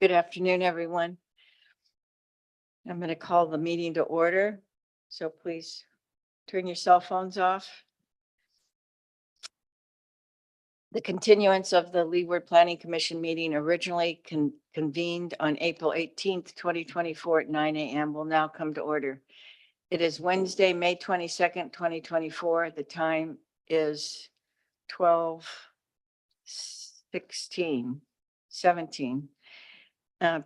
Good afternoon, everyone. I'm going to call the meeting to order, so please turn your cell phones off. The continuance of the Leeward Planning Commission meeting originally convened on April 18th, 2024 at 9 a.m. will now come to order. It is Wednesday, May 22nd, 2024. The time is 17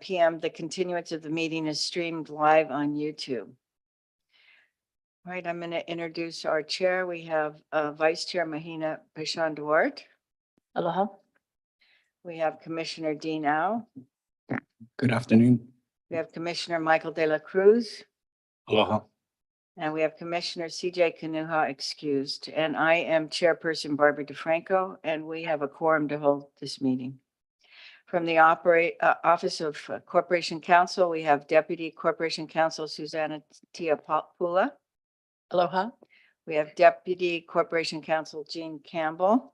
p.m. The continuance of the meeting is streamed live on YouTube. All right, I'm going to introduce our chair. We have Vice Chair Mahina Pashan-Duarte. Aloha. We have Commissioner Dean Au. Good afternoon. We have Commissioner Michael De La Cruz. Aloha. And we have Commissioner CJ Kanuha excused. And I am Chairperson Barbara DeFranco, and we have a quorum to hold this meeting. From the Office of Corporation Counsel, we have Deputy Corporation Counsel Susanna Tiapula. Aloha. We have Deputy Corporation Counsel Jean Campbell.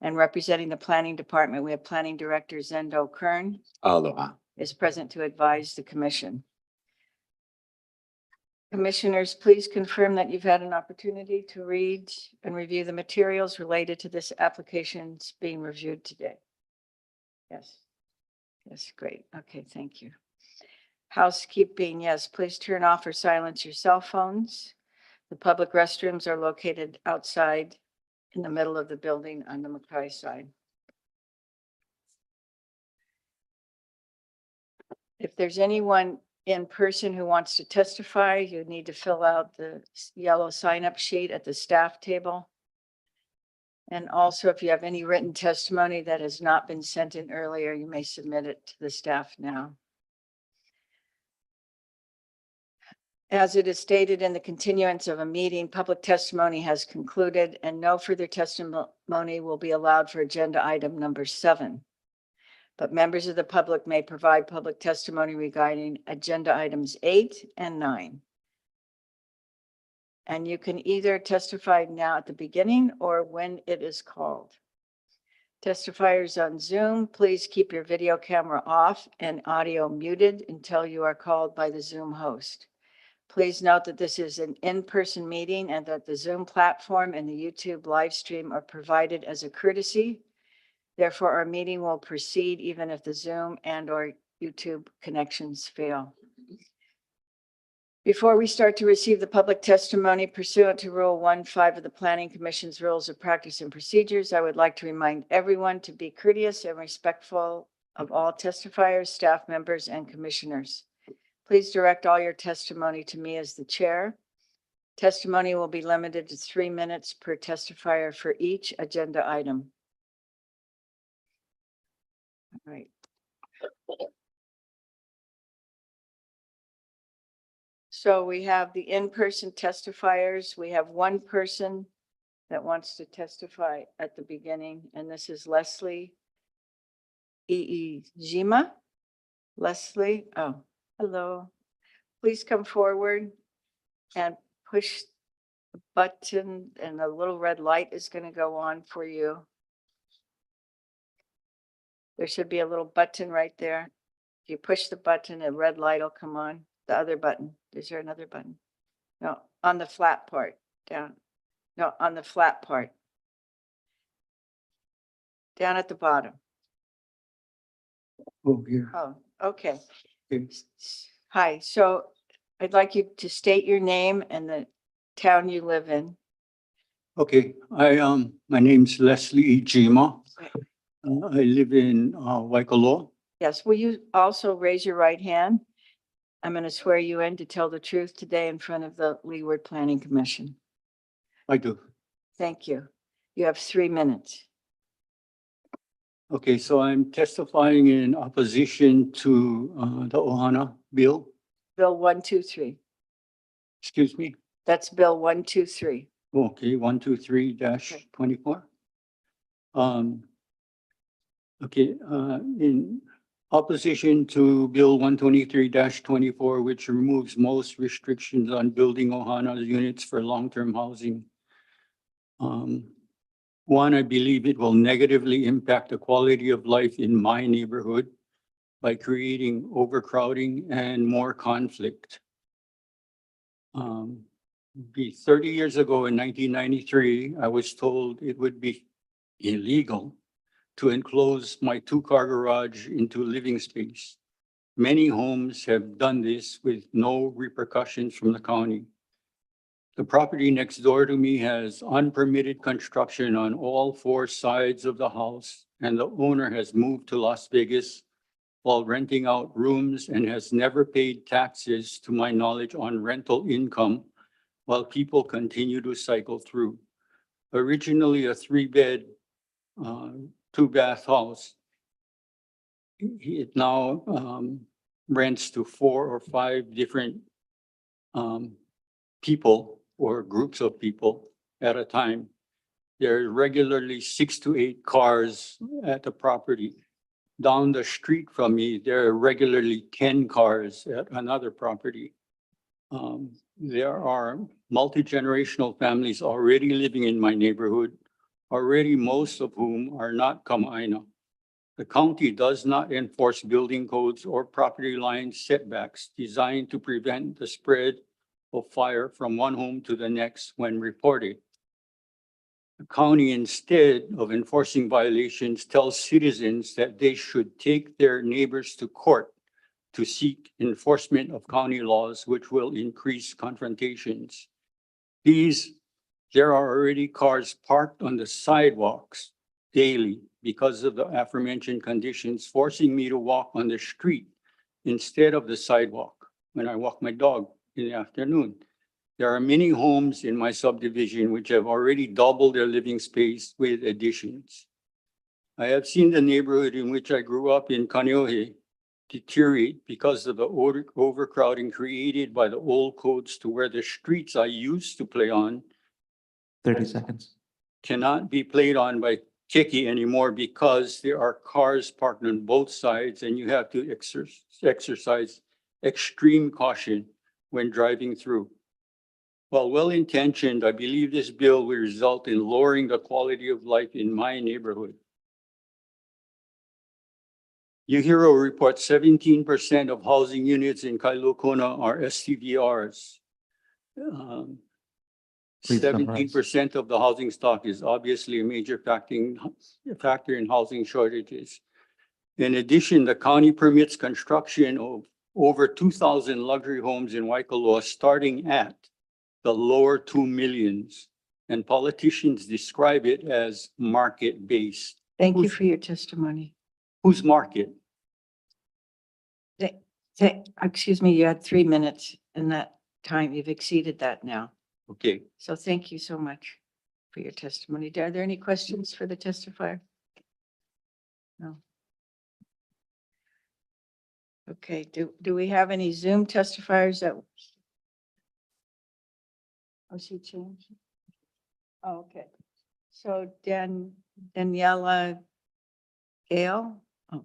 And representing the Planning Department, we have Planning Director Zendo Kern Aloha. is present to advise the Commission. Commissioners, please confirm that you've had an opportunity to read and review the materials related to this application being reviewed today. Yes. Yes, great. Okay, thank you. Housekeeping, yes, please turn off or silence your cell phones. The public restrooms are located outside in the middle of the building on the Mackay side. If there's anyone in person who wants to testify, you need to fill out the yellow sign-up sheet at the staff table. And also, if you have any written testimony that has not been sent in earlier, you may submit it to the staff now. As it is stated in the continuance of a meeting, public testimony has concluded and no further testimony will be allowed for agenda item number 7. But members of the public may provide public testimony regarding agenda items 8 and 9. And you can either testify now at the beginning or when it is called. Testifiers on Zoom, please keep your video camera off and audio muted until you are called by the Zoom host. Please note that this is an in-person meeting and that the Zoom platform and the YouTube live stream are provided as a courtesy. Therefore, our meeting will proceed even if the Zoom and/or YouTube connections fail. Before we start to receive the public testimony pursuant to Rule 1.5 of the Planning Commission's Rules of Practice and Procedures, I would like to remind everyone to be courteous and respectful of all testifiers, staff members, and commissioners. Please direct all your testimony to me as the chair. Testimony will be limited to 3 minutes per testifier for each agenda item. All right. So we have the in-person testifiers. We have one person that wants to testify at the beginning, and this is Leslie Iijima. Leslie, oh, hello. Please come forward and push the button, and a little red light is going to go on for you. There should be a little button right there. If you push the button, a red light will come on. The other button. Is there another button? No, on the flat part, down. No, on the flat part. Down at the bottom. Oh, here. Oh, okay. Okay. Hi, so I'd like you to state your name and the town you live in. Okay. My name's Leslie Ijima. I live in Waikoloa. Yes, will you also raise your right hand? I'm going to swear you in to tell the truth today in front of the Leeward Planning Commission. I do. Thank you. You have 3 minutes. Okay, so I'm testifying in opposition to the Ohana bill. Bill 123. Excuse me. That's Bill 123. Okay, 123-24. Okay, in opposition to Bill 123-24, which removes most restrictions on building Ohana units for long-term housing. One, I believe it will negatively impact the quality of life in my neighborhood. by creating overcrowding and more conflict. Be 30 years ago in 1993, I was told it would be illegal to enclose my two-car garage into living space. Many homes have done this with no repercussions from the county. The property next door to me has unpermitted construction on all four sides of the house, and the owner has moved to Las Vegas while renting out rooms and has never paid taxes, to my knowledge, on rental income while people continue to cycle through. Originally a 3-bed, 2-bath house, it now rents to 4 or 5 different people or groups of people at a time. There are regularly 6 to 8 cars at the property. Down the street from me, there are regularly 10 cars at another property. There are multi-generational families already living in my neighborhood, already most of whom are not Kamaaina. The county does not enforce building codes or property line setbacks designed to prevent the spread of fire from one home to the next when reported. The county, instead of enforcing violations, tells citizens that they should take their neighbors to court to seek enforcement of county laws, which will increase confrontations. There are already cars parked on the sidewalks daily because of the aforementioned conditions, forcing me to walk on the street instead of the sidewalk when I walk my dog in the afternoon. There are many homes in my subdivision which have already doubled their living space with additions. I have seen the neighborhood in which I grew up in Kaneohe deteriorate because of the overcrowding created by the old codes, to where the streets I used to play on 30 seconds. cannot be played on by Kiki anymore because there are cars parked on both sides and you have to exercise extreme caution when driving through. While well-intentioned, I believe this bill will result in lowering the quality of life in my neighborhood. UHERO reports 17% of housing units in Kailua are STVRs. Please summarize. 17% of the housing stock is obviously a major factor in housing shortages. In addition, the county permits construction of over 2,000 luxury homes in Waikoloa, starting at the lower 2 millions, and politicians describe it as market-based. Thank you for your testimony. Whose market? Excuse me, you had 3 minutes in that time. You've exceeded that now. Okay, So thank you so much for your testimony. Are there any questions for the testifier? No. Okay, do we have any Zoom testifiers that? Oh, she changed? Oh, okay. So Daniela Gale? Oh.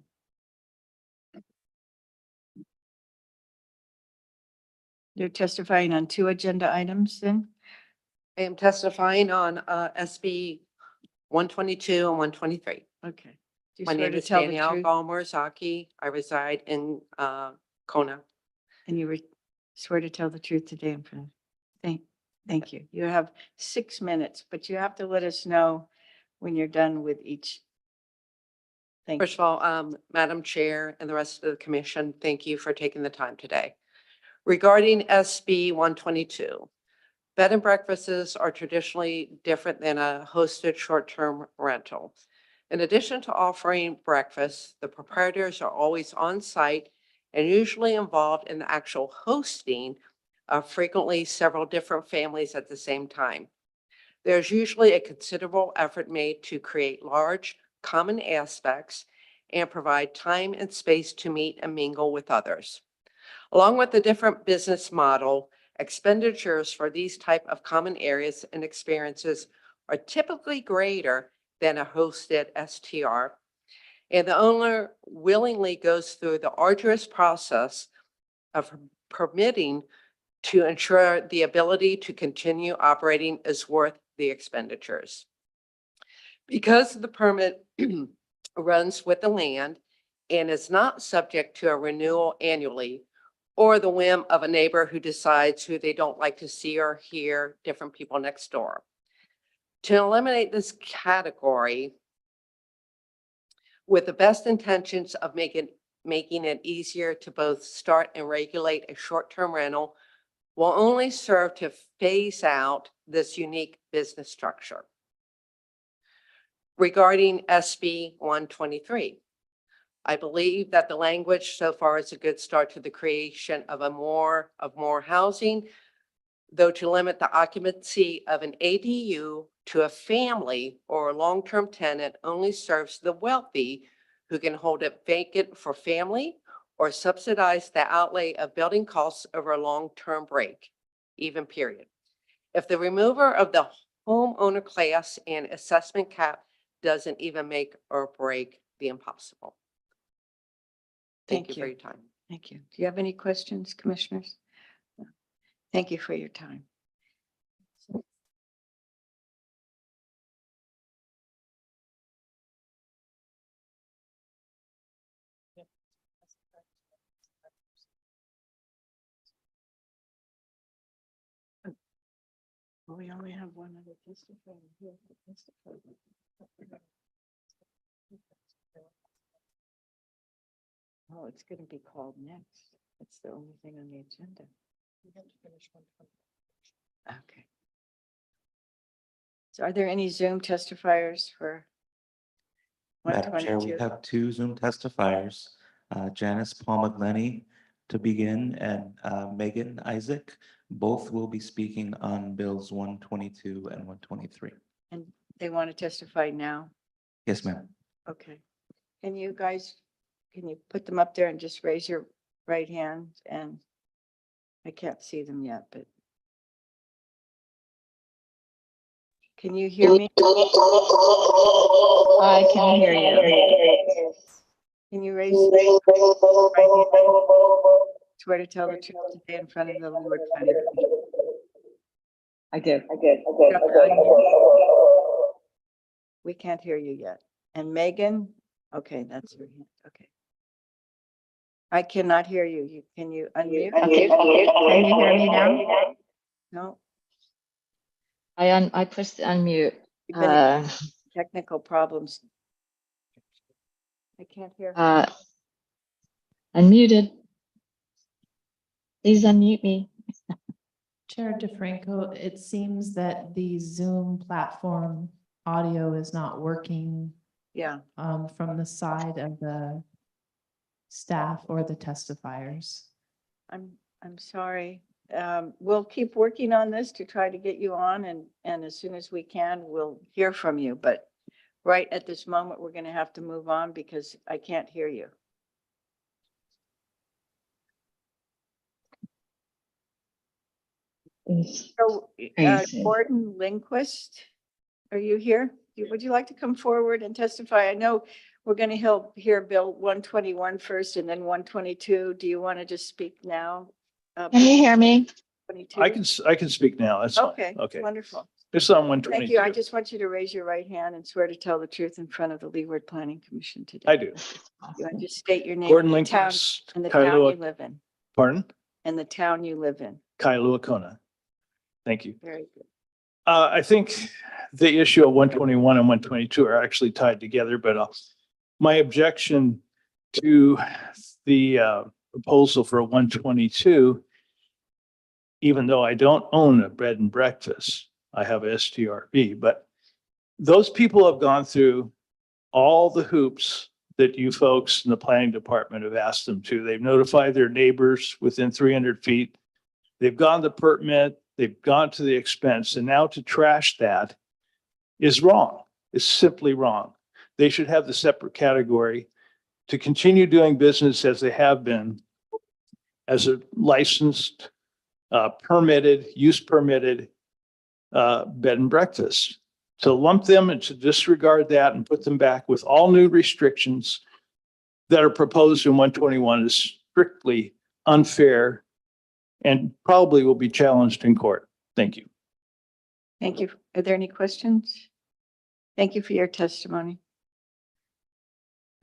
They're testifying on 2 agenda items then? I am testifying on SB 122 and 123. Okay. Do you My swear name to is tell the Danielle truth? Gallmorizaki. I reside in Kona. And you swear to tell the truth today in front of, thank you. You have 6 minutes, but you have to let us know when you're done with each. Thank First you. of all, Madam Chair and the rest of the commission, thank you for taking the time today. Regarding SB 122, bed and breakfasts are traditionally different than a hosted short-term rental. In addition to offering breakfast, the proprietors are always on site and usually involved in the actual hosting of frequently several different families at the same time. There's usually a considerable effort made to create large common aspects and provide time and space to meet and mingle with others. Along with the different business model, expenditures for these type of common areas and experiences are typically greater than a hosted STR. And the owner willingly goes through the arduous process of permitting to ensure the ability to continue operating is worth the expenditures. Because the permit runs with the land, and is not subject to a renewal annually or the whim of a neighbor who decides who they don't like to see or hear different people next door. To eliminate this category with the best intentions of making it easier to both start and regulate a short-term rental will only serve to phase out this unique business structure. Regarding SB 123, I believe that the language so far is a good start to the creation of more housing, though to limit the occupancy of an ADU to a family or a long-term tenant only serves the wealthy who can hold it vacant for family or subsidize the outlay of building costs over a long-term break, even period. If the remover of the homeowner class and assessment cap doesn't even make or break the impossible. Thank you for your time. Thank you. Do you have any questions, commissioners? No. Thank you for your time. We only have one other testifier here to testify. Oh, it's going to be called next. That's the only thing on the agenda. We have to finish one. Okay. So are there any Zoom testifiers for Madam Chair, we 122? have two Zoom testifiers, Janice Palmaglenny to begin and Megan Isaac. Both will be speaking on bills 122 and 123. And they want to testify now? Yes, ma'am. Okay. Can you guys, can you put them up there and just raise your right hand? And I can't see them yet, but can you hear me? I can hear you. Can you raise your right hand? Swear to tell the truth today in front of the Leeward Planning Commission. I did. We can't hear you yet. And Megan? Okay, that's her hand. Okay. I cannot hear you. Can you unmute? Okay. Can you hear me now? No, I pressed unmute. we've been having technical problems. I can't hear. Unmuted. Please unmute me. Chair DeFranco, it seems that the Zoom platform audio is not working Yeah, from the side of the staff or the testifiers. I'm sorry. We'll keep working on this to try to get you on and as soon as we can, we'll hear from you. But right at this moment, we're going to have to move on because I can't hear you. So, Crazy. Gordon Lindquist, are you here? Would you like to come forward and testify? I know we're going to hear Bill 121 first and then 122. Do you want to just speak now? Can you hear me? 22? I can speak now. That's fine. Okay, Okay. wonderful. This is on Thank you. I 122. just want you to raise your right hand and swear to tell the truth in front of the Leeward Planning Commission today. I do. You want to just state your name Gordon and the town Lindquist, and the town you Kailua, live in pardon? and the town you live in. Kailua Kona. Thank you. Very good. I think the issue of 121 and 122 are actually tied together, but my objection to the proposal for 122, even though I don't own a bed and breakfast, I have a STRB, but those people have gone through all the hoops that you folks in the planning department have asked them to. They've notified their neighbors within 300 feet. They've gone the permit, they've gone to the expense, and now to trash that is wrong. It's simply wrong. They should have the separate category to continue doing business as they have been as a licensed, permitted, use permitted bed and breakfast. To lump them and to disregard that and put them back with all new restrictions that are proposed in 121 is strictly unfair and probably will be challenged in court. Thank you. Thank you. Are there any questions? Thank you for your testimony.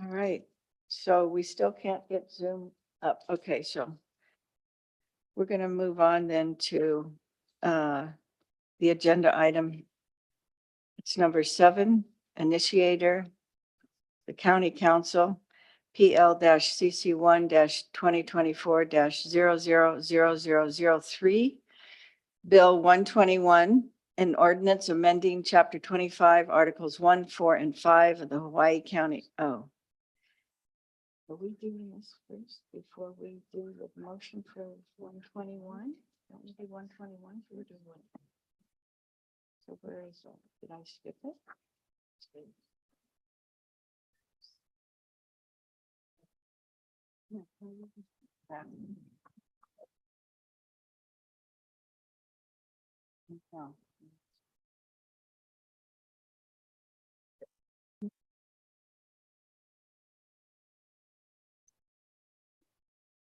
All right. So we still can't get Zoom up. Okay, so we're going to move on then to the agenda item. It's number 7, initiator, the county council, PL-CC1-2024-000003, Bill 121, an ordinance amending Chapter 25, Articles 1, 4, and 5 of the Hawaii County. Oh. Are we doing this first before we do the motion for 121? Don't we do 121? We're doing one. So where is it? Did I skip it? No.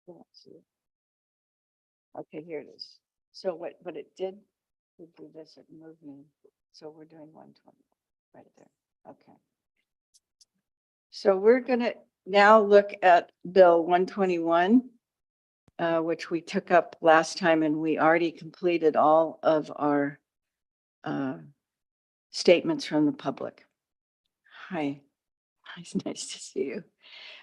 Can't see it. Okay, here it is. So what it did, we do this, it moved me. So we're doing 120 right there. Okay. So we're gonna now look at Bill 121, which we took up last time, and we already completed all of our statements from the public. Hi, it's nice to see you.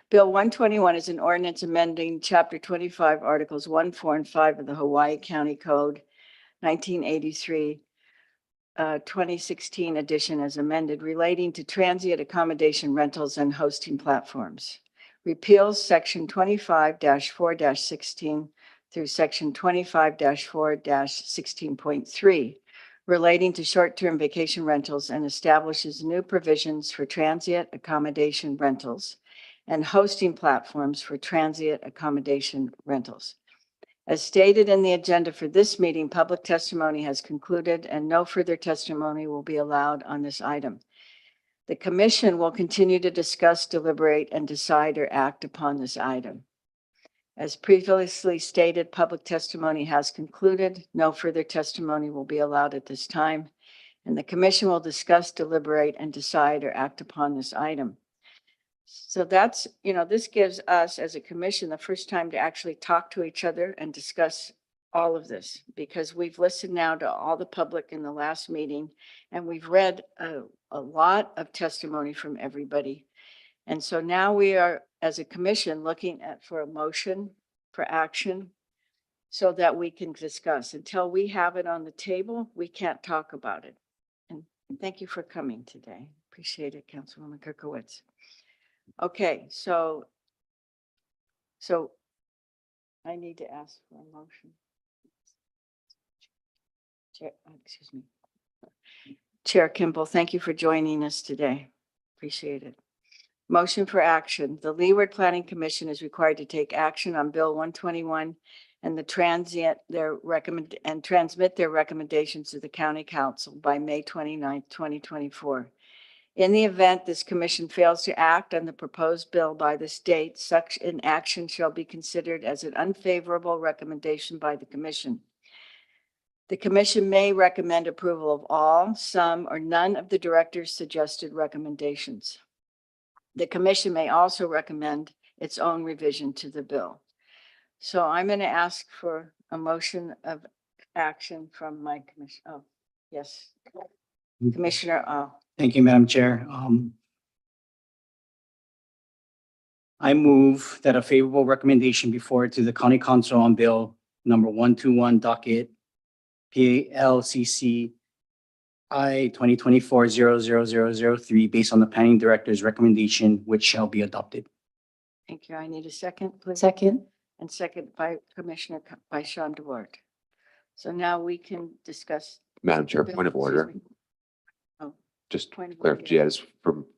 Bill 121 is an ordinance amending Chapter 25, Articles 1, 4, and 5 of the Hawaii County Code 1983, 2016 edition as amended, relating to transient accommodation rentals and hosting platforms. Repeals Section 25-4-16 through Section 25-4-16.3 relating to short-term vacation rentals and establishes new provisions for transient accommodation rentals and hosting platforms for transient accommodation rentals. As stated in the agenda for this meeting, public testimony has concluded and no further testimony will be allowed on this item. The commission will continue to discuss, deliberate, and decide or act upon this item. As previously stated, public testimony has concluded. No further testimony will be allowed at this time, and the commission will discuss, deliberate, and decide or act upon this item. So that's, this gives us as a commission the first time to actually talk to each other and discuss all of this, because we've listened now to all the public in the last meeting, and we've read a lot of testimony from everybody. And so now we are, as a commission, looking for a motion for action so that we can discuss. Until we have it on the table, we can't talk about it. And thank you for coming today. Appreciate it, Councilwoman Kirkowitz. Okay, so I need to ask for a motion. Excuse me. Chair Kimball, thank you for joining us today. Appreciate it. Motion for action. The Leeward Planning Commission is required to take action on Bill 121 and transmit their recommendations to the County Council by May 29th, 2024. In the event this commission fails to act on the proposed bill by this date, such an action shall be considered as an unfavorable recommendation by the commission. The commission may recommend approval of all, some, or none of the director's suggested recommendations. The commission may also recommend its own revision to the bill. So I'm going to ask for a motion of action from my commission. Oh, yes. Commissioner, Thank you, Madam Chair. I move that a favorable recommendation be forwarded to the County Council on Bill number 121 docket PLCC I 2024-00003 based on the Planning Director's recommendation, which shall be adopted. thank you. I need a second, please. Second. And second by by Sean DeWart. So now we can discuss. Madam Chair, the bill. point of order. Excuse me. Oh, Just point of order. clarification,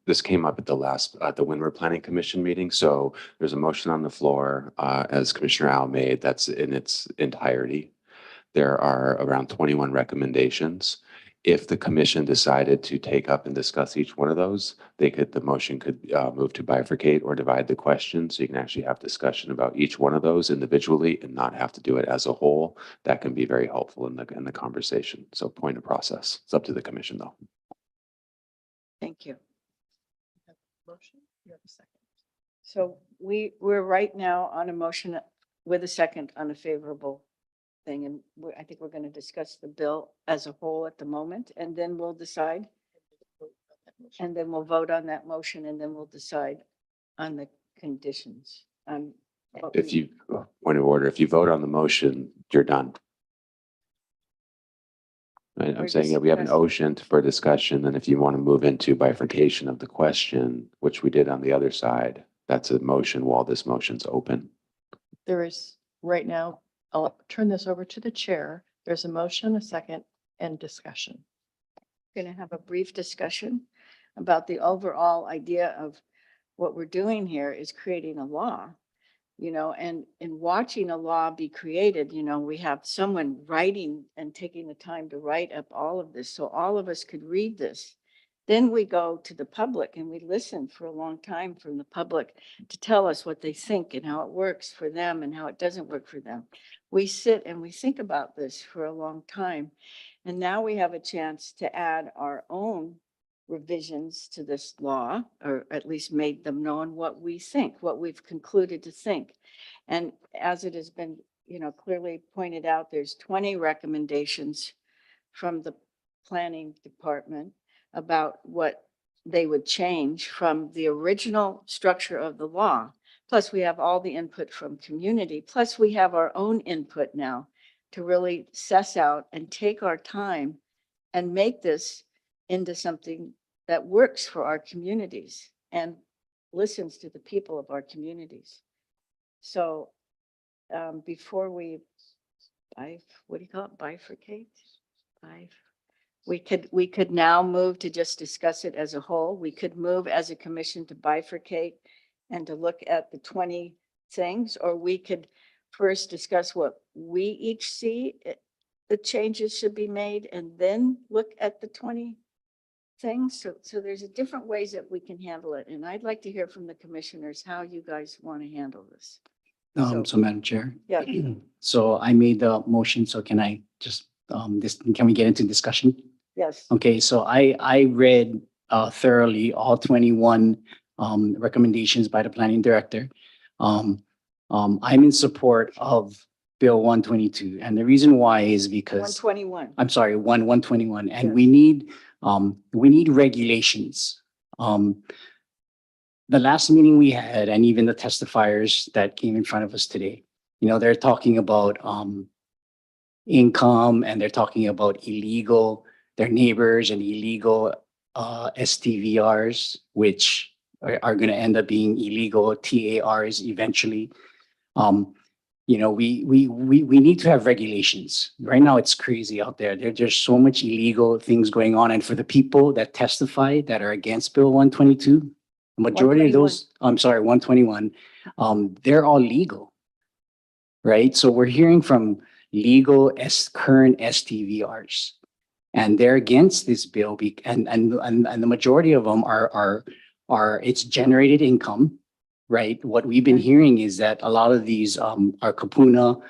this came up at the Leeward Planning Commission meeting. So there's a motion on the floor, as Commissioner Al made, that's in its entirety. There are around 21 recommendations. If the commission decided to take up and discuss each one of those, the motion could move to bifurcate or divide the question. So you can actually have discussion about each one of those individually and not have to do it as a whole. That can be very helpful in the conversation. So point of process. It's up to the commission though. Thank you. Motion, you have a second. So we're right now on a motion with a second on a favorable thing. And I think we're going to discuss the bill as a whole at the moment, and then we'll decide. And then we'll vote on that motion, and then we'll decide on the conditions. What If we- you, point of order, if you vote on the motion, you're done. We're I'm saying that we have an discussing. ocean for discussion, and if you want to move into bifurcation of the question, which we did on the other side, that's a motion while this motion's open. There is, right now, I'll turn this over to the chair. There's a motion, a second, and discussion. Going to have a brief discussion about the overall idea of what we're doing here is creating a law, and in watching a law be created, we have someone writing and taking the time to write up all of this, so all of us could read this. Then we go to the public and we listen for a long time from the public to tell us what they think and how it works for them and how it doesn't work for them. We sit and we think about this for a long time. And now we have a chance to add our own revisions to this law, or at least made them known what we think, what we've concluded to think. And as it has been, clearly pointed out, there's 20 recommendations from the planning department about what they would change from the original structure of the law. Plus, we have all the input from community. Plus, we have our own input now to really suss out and take our time and make this into something that works for our communities and listens to the people of our communities. So before we, what do you call it? Bifurcate? We could now move to just discuss it as a whole. We could move as a commission to bifurcate and to look at the 20 things, or we could first discuss what we each see the changes should be made, and then look at the 20 things. So there's different ways that we can handle it. And I'd like to hear from the commissioners how you guys want to handle this. So Madam Chair. Yeah. So I made the motion, so can I just, can we get into discussion? Yes. Okay, so I read thoroughly all 21 recommendations by the planning director. I'm in support of Bill 122, and the reason why is because 121. I'm sorry, 121, and Yes. we need regulations. The last meeting we had, and even the testifiers that came in front of us today, they're talking about income, and they're talking about their neighbors and illegal STVRs, which are going to end up being illegal TARs eventually. We need to have regulations. Right now, it's crazy out there. There's so much illegal things going on. And for the people that testify that are against Bill 122, the majority of those, 121, they're all legal, right? So we're hearing from legal current STVRs, and they're against this bill. And the majority of them are it's generated income. Right. What we've been hearing is that a lot of these are kapuna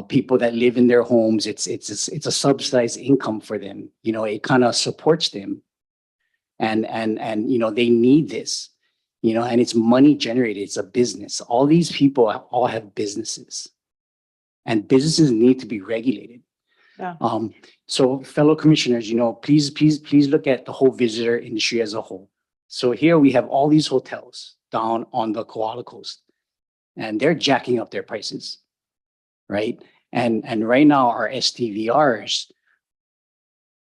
people that live in their homes. It's a subsidized income for them. It kind of supports them, and they need this. And it's money generated. It's a business. All these people all have businesses, and businesses need to be regulated. Yeah. So fellow commissioners, please look at the whole visitor industry as a whole. So here we have all these hotels down on the Koala Coast, and they're jacking up their prices, right? And right now our STVRs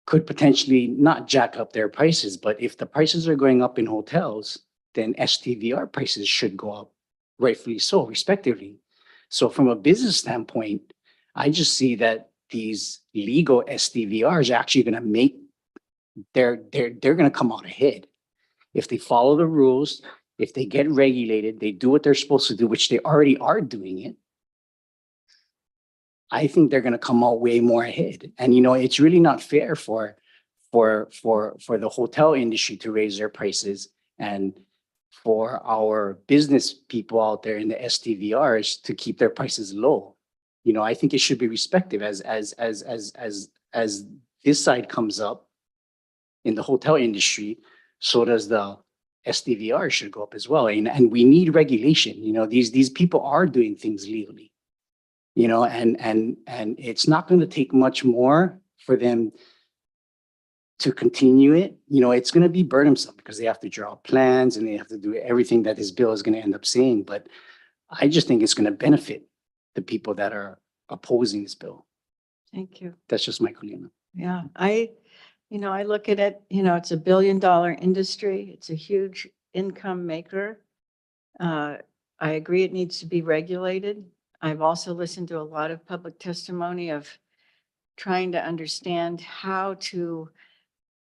could potentially not jack up their prices, but if the prices are going up in hotels, then STVR prices should go up, rightfully so, respectively. So from a business standpoint, I just see that these legal STVRs are actually going to make they're going to come out ahead. If they follow the rules, if they get regulated, they do what they're supposed to do, which they already are doing it. I think they're going to come out way more ahead. And, it's really not fair for the hotel industry to raise their prices, and for our business people out there in the STVRs to keep their prices low. I think it should be respective as this side comes up in the hotel industry, so does the SDVR should go up as well. And we need regulation. These people are doing things legally. And it's not going to take much more for them to continue it. It's going to be burdensome because they have to draw plans and they have to do everything that this bill is going to end up saying. But I just think it's going to benefit the people that are opposing this bill. Thank you. That's just my opinion. Yeah, I look at it, it's $1 billion industry. It's a huge income maker. I agree it needs to be regulated. I've also listened to a lot of public testimony of trying to understand how to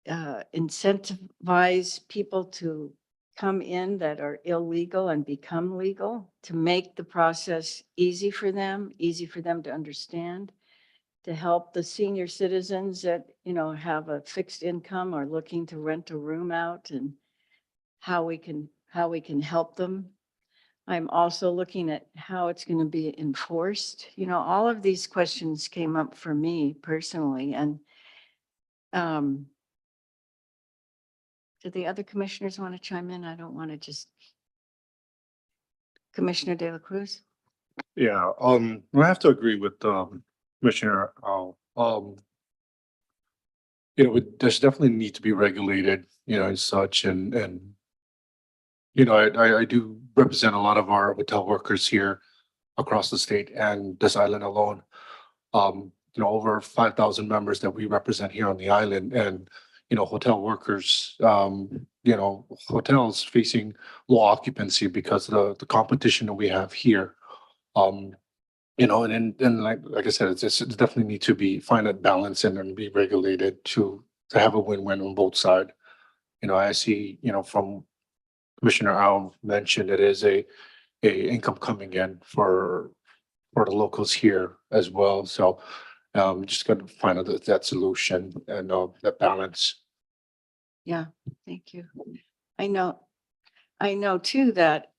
incentivize people to come in that are illegal and become legal, to make the process easy for them to understand, to help the senior citizens that, have a fixed income or looking to rent a room out, and how we can help them. I'm also looking at how it's going to be enforced. All of these questions came up for me personally, and do the other commissioners want to chime in? I don't want to just. Commissioner De La Cruz? Yeah, I have to agree with Commissioner Al. There's definitely need to be regulated, and such, and I do represent a lot of our hotel workers here across the state and this island alone. Over 5,000 members that we represent here on the island, and hotel workers, hotels facing low occupancy because of the competition that we have here. And like I said, it's definitely need to find that balance and then be regulated to have a win-win on both sides. I see, from Commissioner Al mentioned, it is a income coming in for the locals here as well. So just got to find out that solution and that balance. Yeah, thank you. I know too that,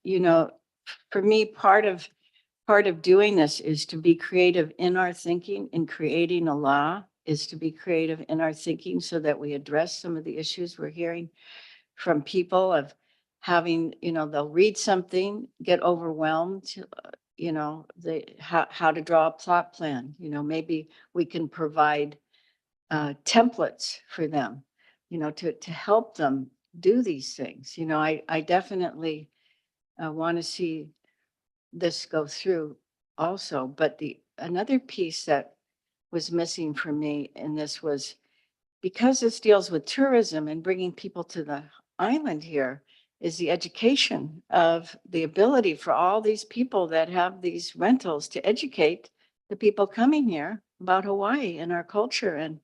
for me, part of doing this is to be creative in our thinking. In creating a law is to be creative in our thinking so that we address some of the issues we're hearing from people of having, they'll read something, get overwhelmed, how to draw a plot plan. Maybe we can provide templates for them, to help them do these things. I definitely want to see this go through also, but another piece that was missing for me in this was, because this deals with tourism and bringing people to the island here, is the education of the ability for all these people that have these rentals to educate the people coming here about Hawaii and our culture and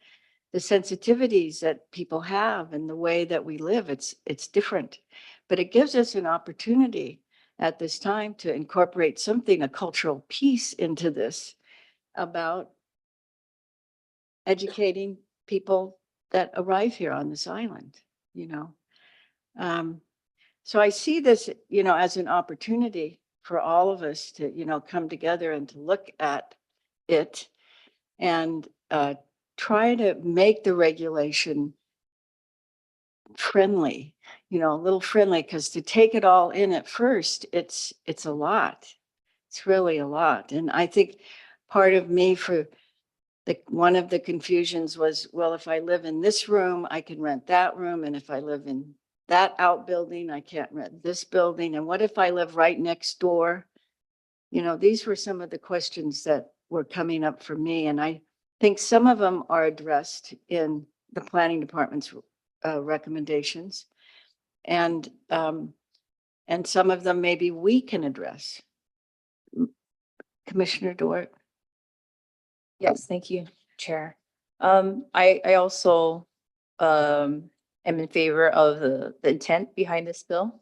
the sensitivities that people have and the way that we live. It's different, but it gives us an opportunity at this time to incorporate something, a cultural piece into this, about educating people that arrive here on this island, So I see this, as an opportunity for all of us to, come together and to look at it and try to make the regulation friendly, a little friendly, because to take it all in at first, it's a lot. It's really a lot. And I think part of me one of the confusions was, well, if I live in this room, I can rent that room. And if I live in that outbuilding, I can't rent this building. And what if I live right next door? These were some of the questions that were coming up for me. And I think some of them are addressed in the planning department's recommendations. And some of them maybe we can address. Commissioner Dort. Yes, thank you, Chair. I also am in favor of the intent behind this bill.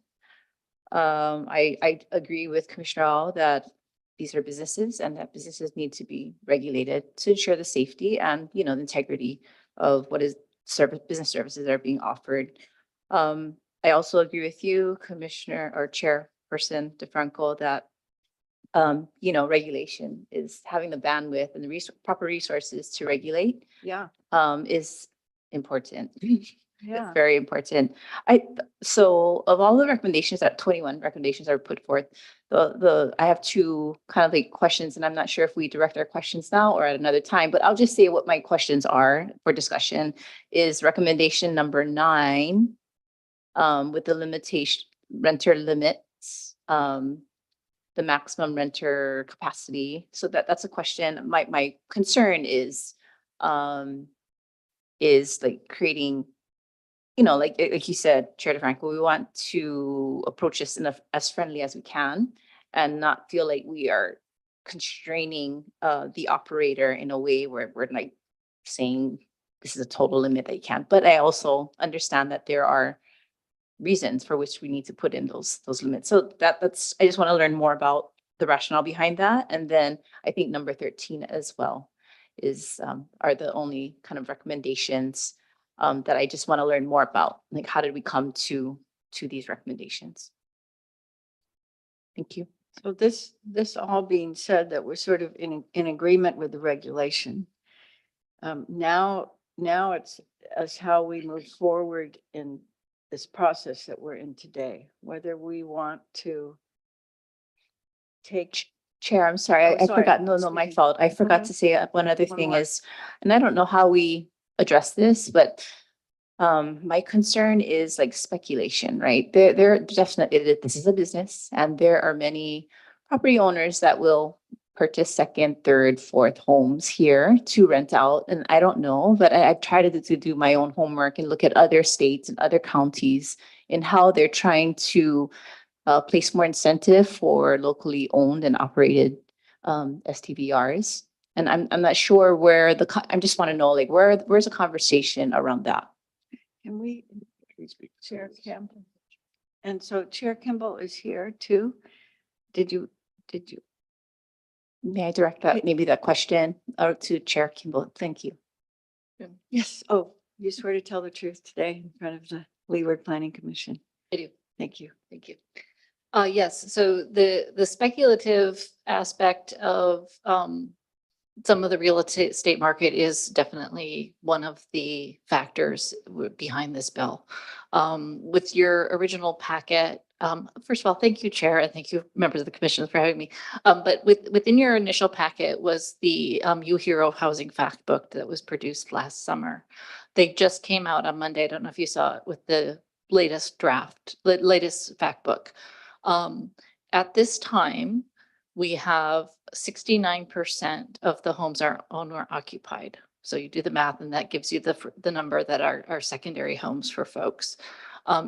I agree with Commissioner Al that these are businesses and that businesses need to be regulated to ensure the safety and, the integrity of what is business services that are being offered. I also agree with you, Commissioner or Chairperson DeFranco, that regulation is having the bandwidth and the proper resources to regulate Yeah. is important. Yeah. Very important. So of all the recommendations, that 21 recommendations are put forth, I have two kind of like questions, and I'm not sure if we direct our questions now or at another time, but I'll just say what my questions are for discussion is recommendation number 9, with the limitation, renter limits, the maximum renter capacity. So that's a question. My concern is like creating, like you said, Chair DeFranco, we want to approach this in as friendly as we can and not feel like we are constraining the operator in a way where we're like saying this is a total limit that you can't. But I also understand that there are reasons for which we need to put in those limits. So that's, I just want to learn more about the rationale behind that. And then I think number 13 as well is, are the only kind of recommendations that I just want to learn more about. Like, how did we come to these recommendations? Thank you. So this all being said, that we're sort of in agreement with the regulation. Now it's as how we move forward in this process that we're in today, whether we want to take. Chair, I'm sorry, Oh, I sorry. forgot. No, my Excuse me. fault. I forgot ahead. to say one other One thing more. is, and I don't know how we address this, but my concern is like speculation, right? There definitely, this is a business and there are many property owners that will purchase second, third, fourth homes here to rent out. And I don't know, but I try to do my own homework and look at other states and other counties and how they're trying to place more incentive for locally owned and operated STVRs. And I'm not sure where I just want to know, like, where's the conversation around that? Can we, Chair Campbell? And so Chair Kimball is here too. Did you? May I direct that, maybe that question to Chair Kimball? Thank you. Yes. Oh, you swear to tell the truth today in front of the Leeward Planning Commission. I do. Thank you. Thank you. Yes, so the speculative aspect of some of the real estate market is definitely one of the factors behind this bill. With your original packet, first of all, thank you, Chair, and thank you, members of the commission, for having me. But within your initial packet was the U Hero Housing Fact Book that was produced last summer. They just came out on Monday. I don't know if you saw it, with the latest fact book. At this time, we have 69% of the homes are owner occupied. So you do the math and that gives you the number that are secondary homes for folks.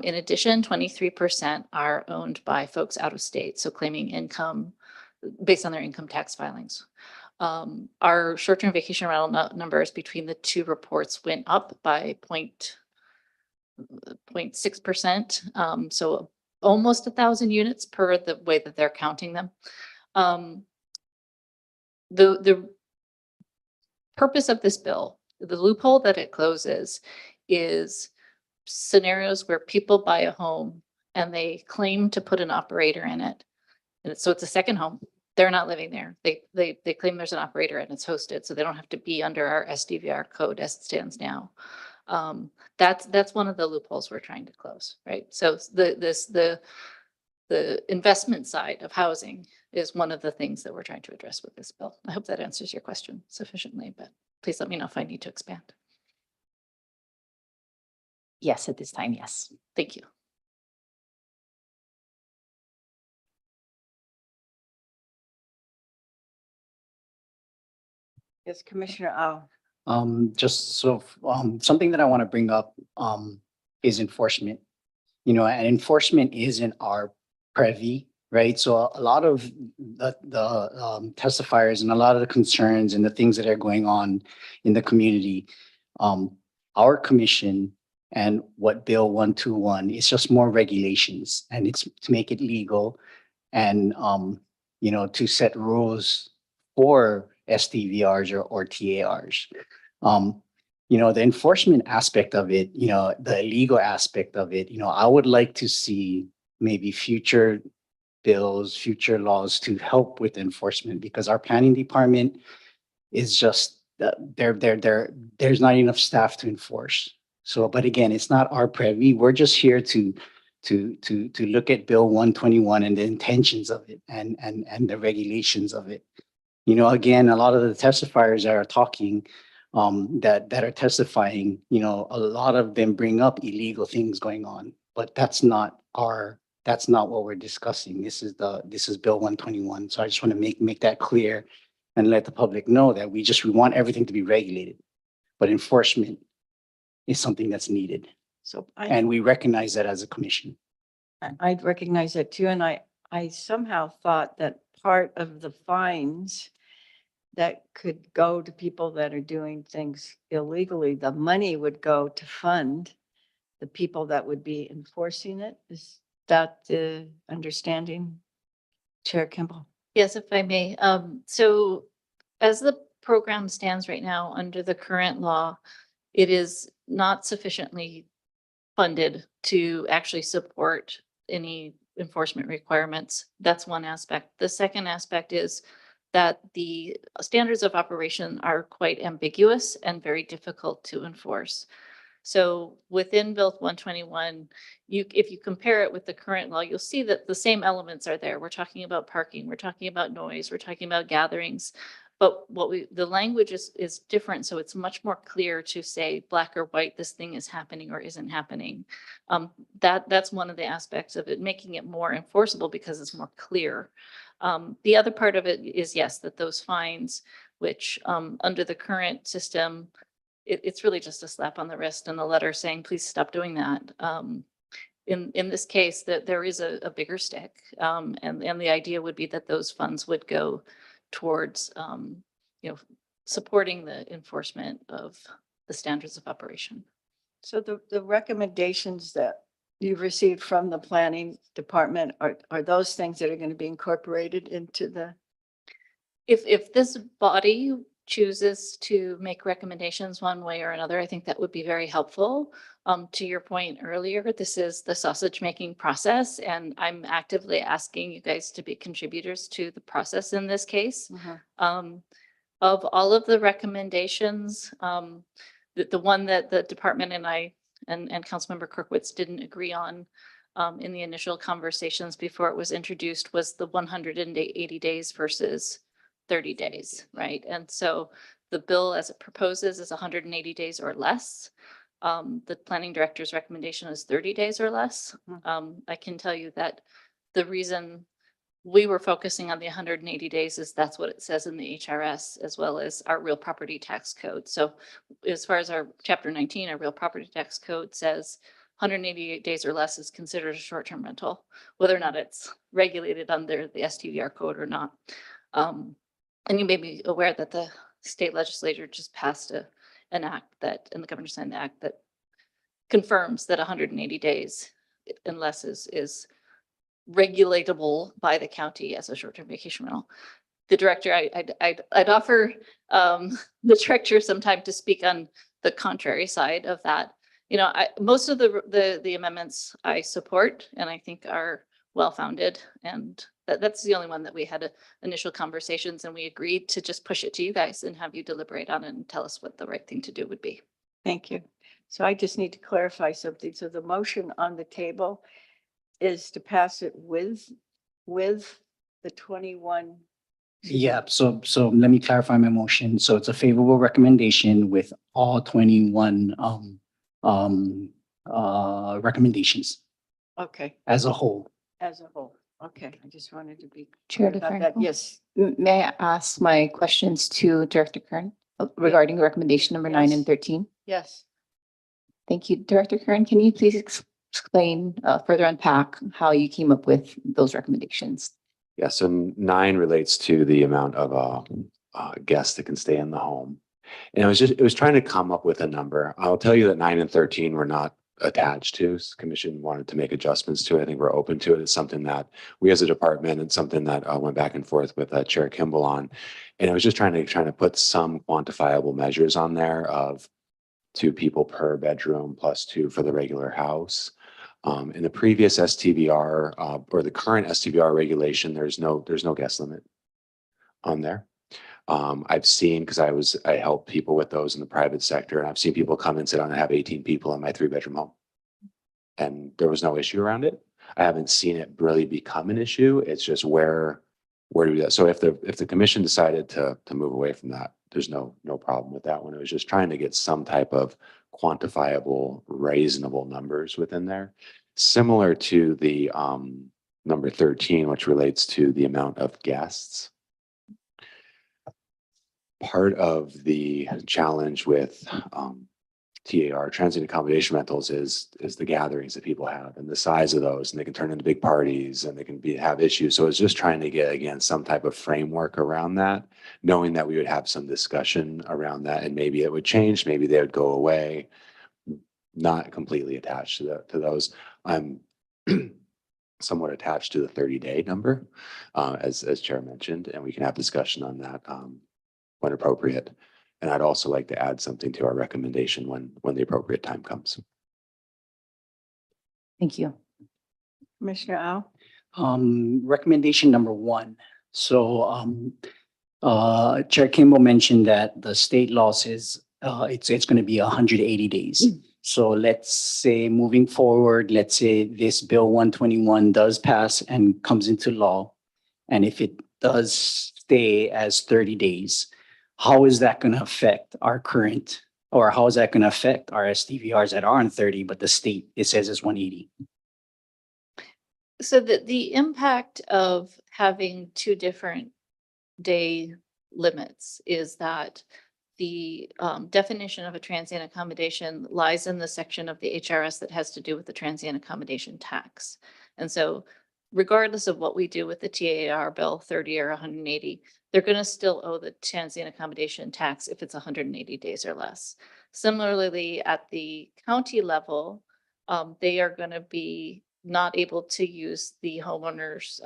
In addition, 23% are owned by folks out of state, so claiming income based on their income tax filings. Our short-term vacation rental numbers between the two reports went up by 0.6%. So almost 1,000 units per the way that they're counting them. The purpose of this bill, the loophole that it closes, is scenarios where people buy a home and they claim to put an operator in it. And so it's a second home. They're not living there. They claim there's an operator and it's hosted, so they don't have to be under our SDVR code as it stands now. That's one of the loopholes we're trying to close, right? So the investment side of housing is one of the things that we're trying to address with this bill. I hope that answers your question sufficiently, but please let me know if I need to expand. Yes, at this time, yes. Thank you. Yes, Commissioner Au. Something that I want to bring up is enforcement. You know, and enforcement isn't our privy, right? So a lot of the testifiers and a lot of the concerns and the things that are going on in the community, our commission and what Bill 121 is just more regulations, and it's to make it legal and to set rules for STVRs or TARs. The enforcement aspect of it, the legal aspect of it, I would like to see maybe future bills, future laws to help with enforcement, because our planning department is just, there's not enough staff to enforce. So, but again, it's not our privy. We're just here to look at Bill 121 and the intentions of it and the regulations of it. You know, again, a lot of the testifiers that are talking, that are testifying, you know, a lot of them bring up illegal things going on, but that's not what we're discussing. This is Bill 121. So I just want to make that clear and let the public know that we want everything to be regulated, but enforcement is something that's needed. So And we recognize that as a commission. I recognize that too. And I somehow thought that part of the fines that could go to people that are doing things illegally, the money would go to fund the people that would be enforcing it. Is that the understanding, Chair Kimball? Yes, if I may. So as the program stands right now under the current law, it is not sufficiently funded to actually support any enforcement requirements. That's one aspect. The second aspect is that the standards of operation are quite ambiguous and very difficult to enforce. So within Bill 121, if you compare it with the current law, you'll see that the same elements are there. We're talking about parking, we're talking about noise, we're talking about gatherings. But the language is different, so it's much more clear to say black or white, this thing is happening or isn't happening. That's one of the aspects of it, making it more enforceable because it's more clear. The other part of it is, yes, that those fines, which under the current system, it's really just a slap on the wrist and a letter saying, please stop doing that. In this case, that there is a bigger stick, and the idea would be that those funds would go towards supporting the enforcement of the standards of operation. So the recommendations that you've received from the planning department are those things that are going to be incorporated into the? If this body chooses to make recommendations one way or another, I think that would be very helpful. To your point earlier, this is the sausage making process, and I'm actively asking you guys to be contributors to the process in this case. Of all of the recommendations, the one that the department and I and Councilmember Kirkwitz didn't agree on in the initial conversations before it was introduced was the 180 days versus 30 days, right? And so the bill as it proposes is 180 days or less. The planning director's recommendation is 30 days or less. I can tell you that the reason we were focusing on the 180 days is that's what it says in the HRS as well as our real property tax code. So as far as our chapter 19, our real property tax code says 188 days or less is considered a short-term rental, whether or not it's regulated under the STVR code or not. And you may be aware that the state legislature just passed an act that, and the governor signed the act that confirms that 180 days unless is regulatable by the county as a short-term vacation rental. The director, I'd offer the director some time to speak on the contrary side of that. You know, most of the amendments I support and I think are well-founded, and that's the only one that we had initial conversations and we agreed to just push it to you guys and have you deliberate on it and tell us what the right thing to do would be. Thank you. So I just need to clarify something. So the motion on the table is to pass it with the 21. Yeah, so let me clarify my motion. So it's a favorable recommendation with all 21 recommendations Okay, as a whole. as a whole. Okay, I just wanted to be Chair clear about that. DeFranco? Yes. May I ask my questions to Director Kern regarding recommendation number 9 Yes. and 13? Yes. Thank you. Director Kern, can you please explain, further unpack how you came up with those recommendations? Yeah, so 9 relates to the amount of guests that can stay in the home. And it was trying to come up with a number. I'll tell you that 9 and 13 were not attached to. The commission wanted to make adjustments to it. I think we're open to it. It's something that we as a department and something that went back and forth with Chair Kimball on. And I was just trying to put some quantifiable measures on there of 2 people per bedroom plus 2 for the regular house. In the previous STVR or the current STVR regulation, there's no guest limit on there. I've seen, because I help people with those in the private sector, and I've seen people come and sit down and have 18 people in my 3-bedroom home. And there was no issue around it. I haven't seen it really become an issue. It's just where do we go? So if the commission decided to move away from that, there's no problem with that one. It was just trying to get some type of quantifiable, reasonable numbers within there. Similar to the number 13, which relates to the amount of guests. Part of the challenge with TAR, transient accommodation rentals, is the gatherings that people have and the size of those, and they can turn into big parties and they can have issues. So it's just trying to get, again, some type of framework around that, knowing that we would have some discussion around that, and maybe it would change, maybe they would go away. Not completely attached to those. I'm somewhat attached to the 30-day number, as Chair mentioned, and we can have discussion on that when appropriate. And I'd also like to add something to our recommendation when the appropriate time comes. Thank you. Commissioner Au? Recommendation number 1. So, Chair Kimball mentioned that the state law says it's going to be 180 days. So let's say moving forward, let's say this Bill 121 does pass and comes into law. And if it does stay as 30 days, how is that going to affect our current, or how is that going to affect our STVRs that are on 30, but the state, it says it's 180? So the impact of having 2 different day limits is that the definition of a transient accommodation lies in the section of the HRS that has to do with the transient accommodation tax. And so regardless of what we do with the TAR bill, 30 or 180, they're going to still owe the transient accommodation tax if it's 180 days or less. Similarly, at the county level, they are going to be not able to use the homeowner's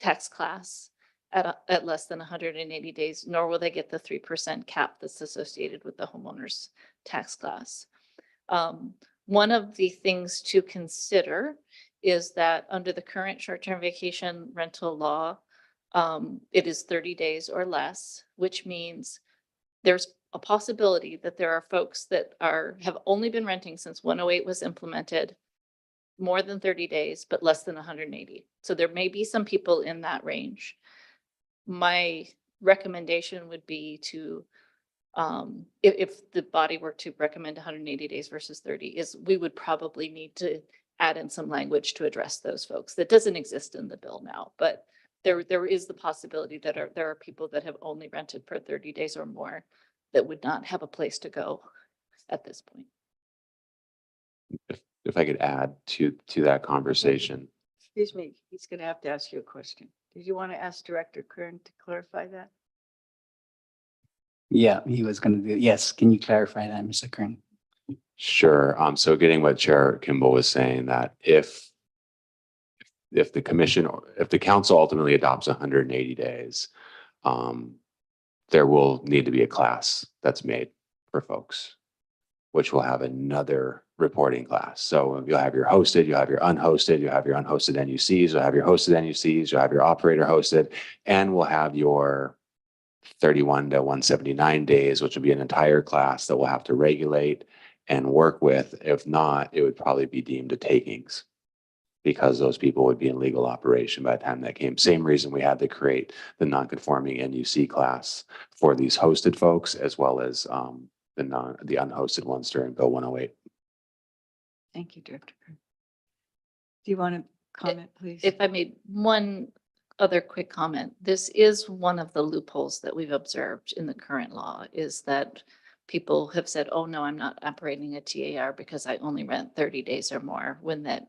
tax class at less than 180 days, nor will they get the 3% cap that's associated with the homeowner's tax class. One of the things to consider is that under the current short-term vacation rental law, it is 30 days or less, which means there's a possibility that there are folks that have only been renting since 108 was implemented, more than 30 days, but less than 180. So there may be some people in that range. My recommendation would be to, if the body were to recommend 180 days versus 30, is we would probably need to add in some language to address those folks. That doesn't exist in the bill now, but there is the possibility that there are people that have only rented for 30 days or more that would not have a place to go at this point. If I could add to that conversation. Excuse me, he's going to have to ask you a question. Did you want to ask Director Kern to clarify that? Yeah, he was going to do. Yes, can you clarify that, Mr. Kern? Sure. So getting what Chair Kimball was saying, that if the commission, or if the council ultimately adopts 180 days, there will need to be a class that's made for folks, which will have another reporting class. So you'll have your hosted, you'll have your unhosted, you'll have your unhosted NUCs, you'll have your hosted NUCs, you'll have your operator hosted, and we'll have your 31 to 179 days, which will be an entire class that we'll have to regulate and work with. If not, it would probably be deemed a takings, because those people would be in legal operation by the time that came. Same reason we had to create the non-conforming NUC class for these hosted folks, as well as the unhosted ones during Bill 108. Thank you, Director Kern. Do you want to comment, please? If I made one other quick comment, this is one of the loopholes that we've observed in the current law, is that people have said, oh no, I'm not operating a TAR because I only rent 30 days or more, when that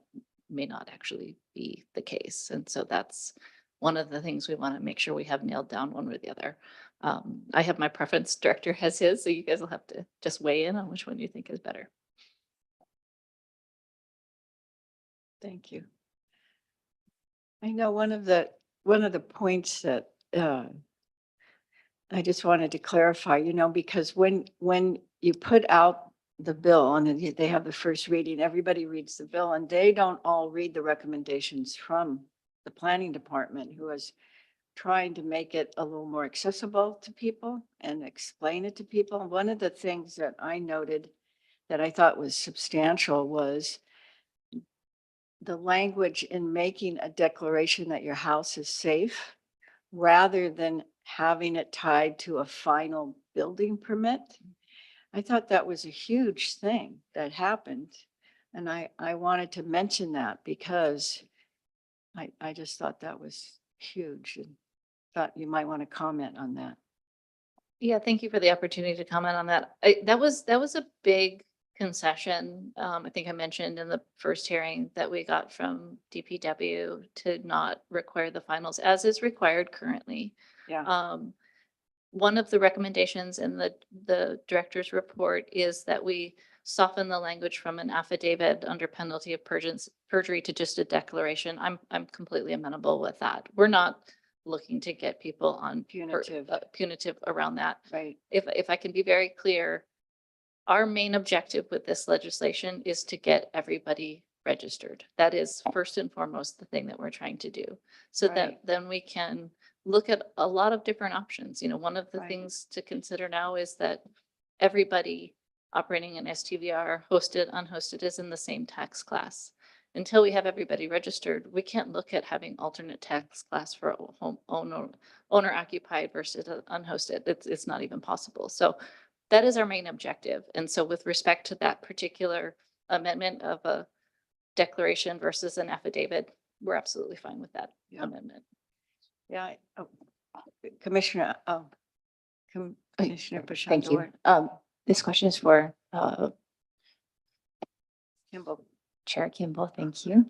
may not actually be the case. And so that's one of the things we want to make sure we have nailed down, one way or the other. I have my preference, Director has his, so you guys will have to just weigh in on which one you think is better. Thank you. I know one of the points that I just wanted to clarify, because when you put out the bill and they have the first reading, everybody reads the bill, and they don't all read the recommendations from the planning department, who has trying to make it a little more accessible to people and explain it to people. And one of the things that I noted that I thought was substantial was the language in making a declaration that your house is safe rather than having it tied to a final building permit. I thought that was a huge thing that happened. And I wanted to mention that because I just thought that was huge and thought you might want to comment on that. Yeah, thank you for the opportunity to comment on that. That was a big concession. I think I mentioned in the first hearing that we got from DPW to not require the finals as is required currently. Yeah. One of the recommendations in the director's report is that we soften the language from an affidavit under penalty of perjury to just a declaration. I'm completely amenable with that. We're not looking to get people on punitive around that. Right. If I can be very clear, our main objective with this legislation is to get everybody registered. That is first and foremost the thing that we're trying to do. So that Right. then we can look at a lot of different options. You know, one of the Right. things to consider now is that everybody operating an STVR, hosted, unhosted, is in the same tax class. Until we have everybody registered, we can't look at having alternate tax class for a home owner occupied versus unhosted. It's not even possible. So that is our main objective. And so with respect to that particular amendment of a declaration versus an affidavit, we're absolutely fine with that Yeah. amendment. Yeah. Commissioner, Commissioner Thank you. Pashandawar, This question is for Kimball. Chair Kimball. Thank you.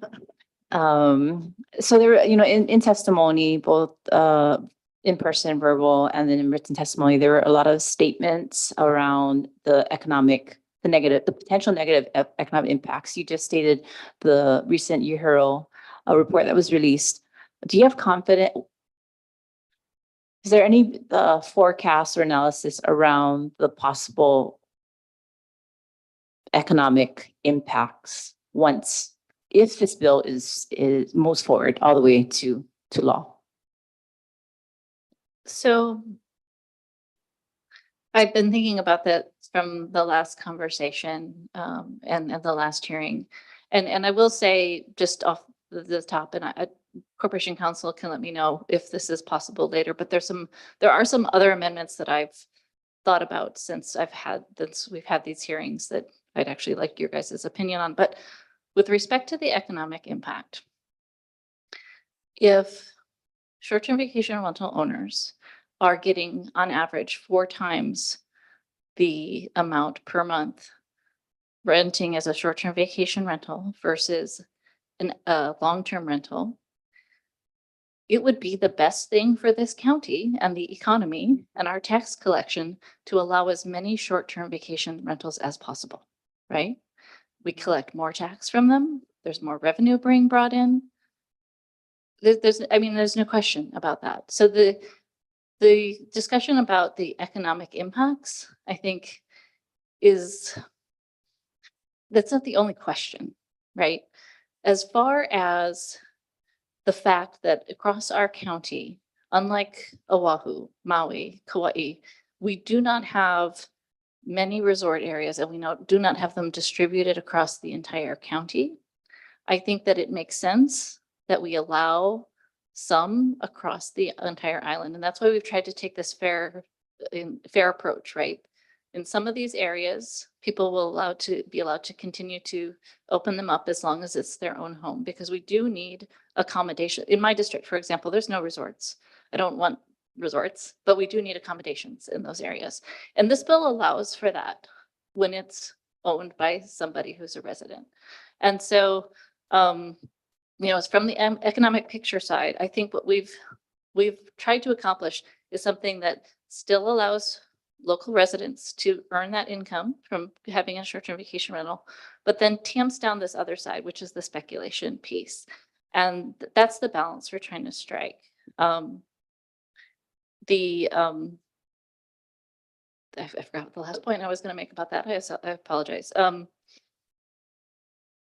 So there, in testimony, both in person, verbal, and then in written testimony, there were a lot of statements around the potential negative economic impacts. You just stated the recent UHERO report that was released. Do you have is there any forecast or analysis around the possible economic impacts if this bill is moves forward all the way to law? So I've been thinking about that from the last conversation and the last hearing. And I will say just off the top, and Corporation Counsel can let me know if this is possible later, but there are some other amendments that I've thought about since we've had these hearings that I'd actually like your guys' opinion on. But with respect to the economic impact, if short-term vacation rental owners are getting on average 4 times the amount per month renting as a short-term vacation rental versus a long-term rental, it would be the best thing for this county and the economy and our tax collection to allow as many short-term vacation rentals as possible, right? We collect more tax from them. There's more revenue being brought in. There's no question about that. So the discussion about the economic impacts, I think, that's not the only question, right? As far as the fact that across our county, unlike Oahu, Maui, Kauai, we do not have many resort areas and we do not have them distributed across the entire county. I think that it makes sense that we allow some across the entire island. And that's why we've tried to take this fair approach, right? In some of these areas, people will be allowed to continue to open them up as long as it's their own home, because we do need accommodation. In my district, for example, there's no resorts. I don't want resorts, but we do need accommodations in those areas. And this bill allows for that when it's owned by somebody who's a resident. And so, it's from the economic picture side, I think what we've tried to accomplish is something that still allows local residents to earn that income from having a short-term vacation rental, but then tamps down this other side, which is the speculation piece. And that's the balance we're trying to strike. I forgot the last point I was going to make about that. I apologize.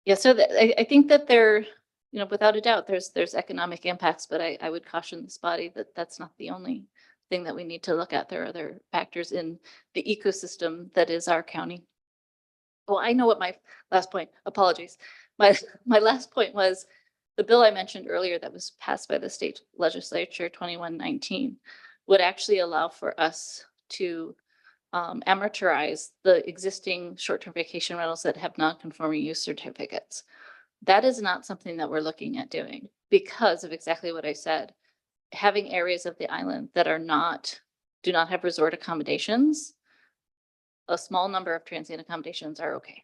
Yeah, so I think that without a doubt, there's economic impacts, but I would caution this body that that's not the only thing that we need to look at. There are other factors in the ecosystem that is our county. Well, I know what my last point, apologies. My last point was the bill I mentioned earlier that was passed by the state legislature 2119 would actually allow for us to amortize the existing short-term vacation rentals that have non-conforming use certificates. That is not something that we're looking at doing because of exactly what I said. Having areas of the island that do not have resort accommodations, a small number of transient accommodations are okay.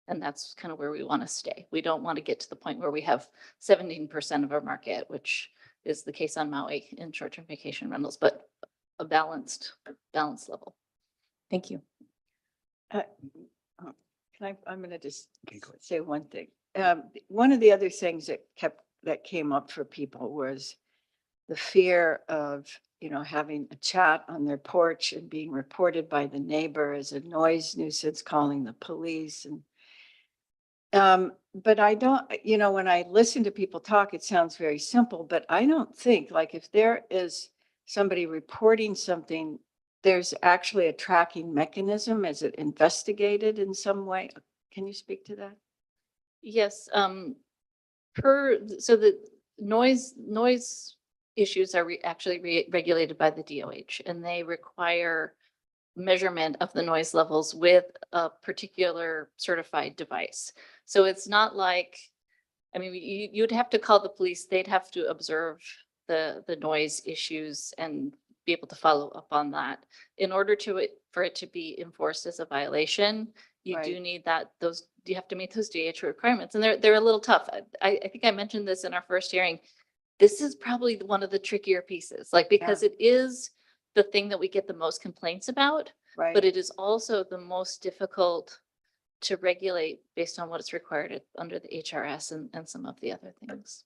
And that's kind of where we want to stay. We don't want to get to the point where we have 17% of our market, which is the case on Maui in short-term vacation rentals, but a balanced level. Thank you. I'm going to just say one thing. One of the other things that came up for people was the fear of, having a chat on their porch and being reported by the neighbor as a noise nuisance, calling the police. And but I don't, when I listen to people talk, it sounds very simple, but I don't think, like, if there is somebody reporting something, there's actually a tracking mechanism. Is it investigated in some way? Can you speak to that? Yes, so the noise issues are actually regulated by the DOH, and they require measurement of the noise levels with a particular certified device. So it's not like, you'd have to call the police, they'd have to observe the noise issues and be able to follow up on that. In order for it to be enforced as a violation, you do need you have to meet those DH requirements, and they're a little tough. I think I mentioned this in our first hearing. This is probably one of the trickier pieces, because it is the thing that we get the most complaints about, Right. but it is also the most difficult to regulate based on what is required under the HRS and some of the other things.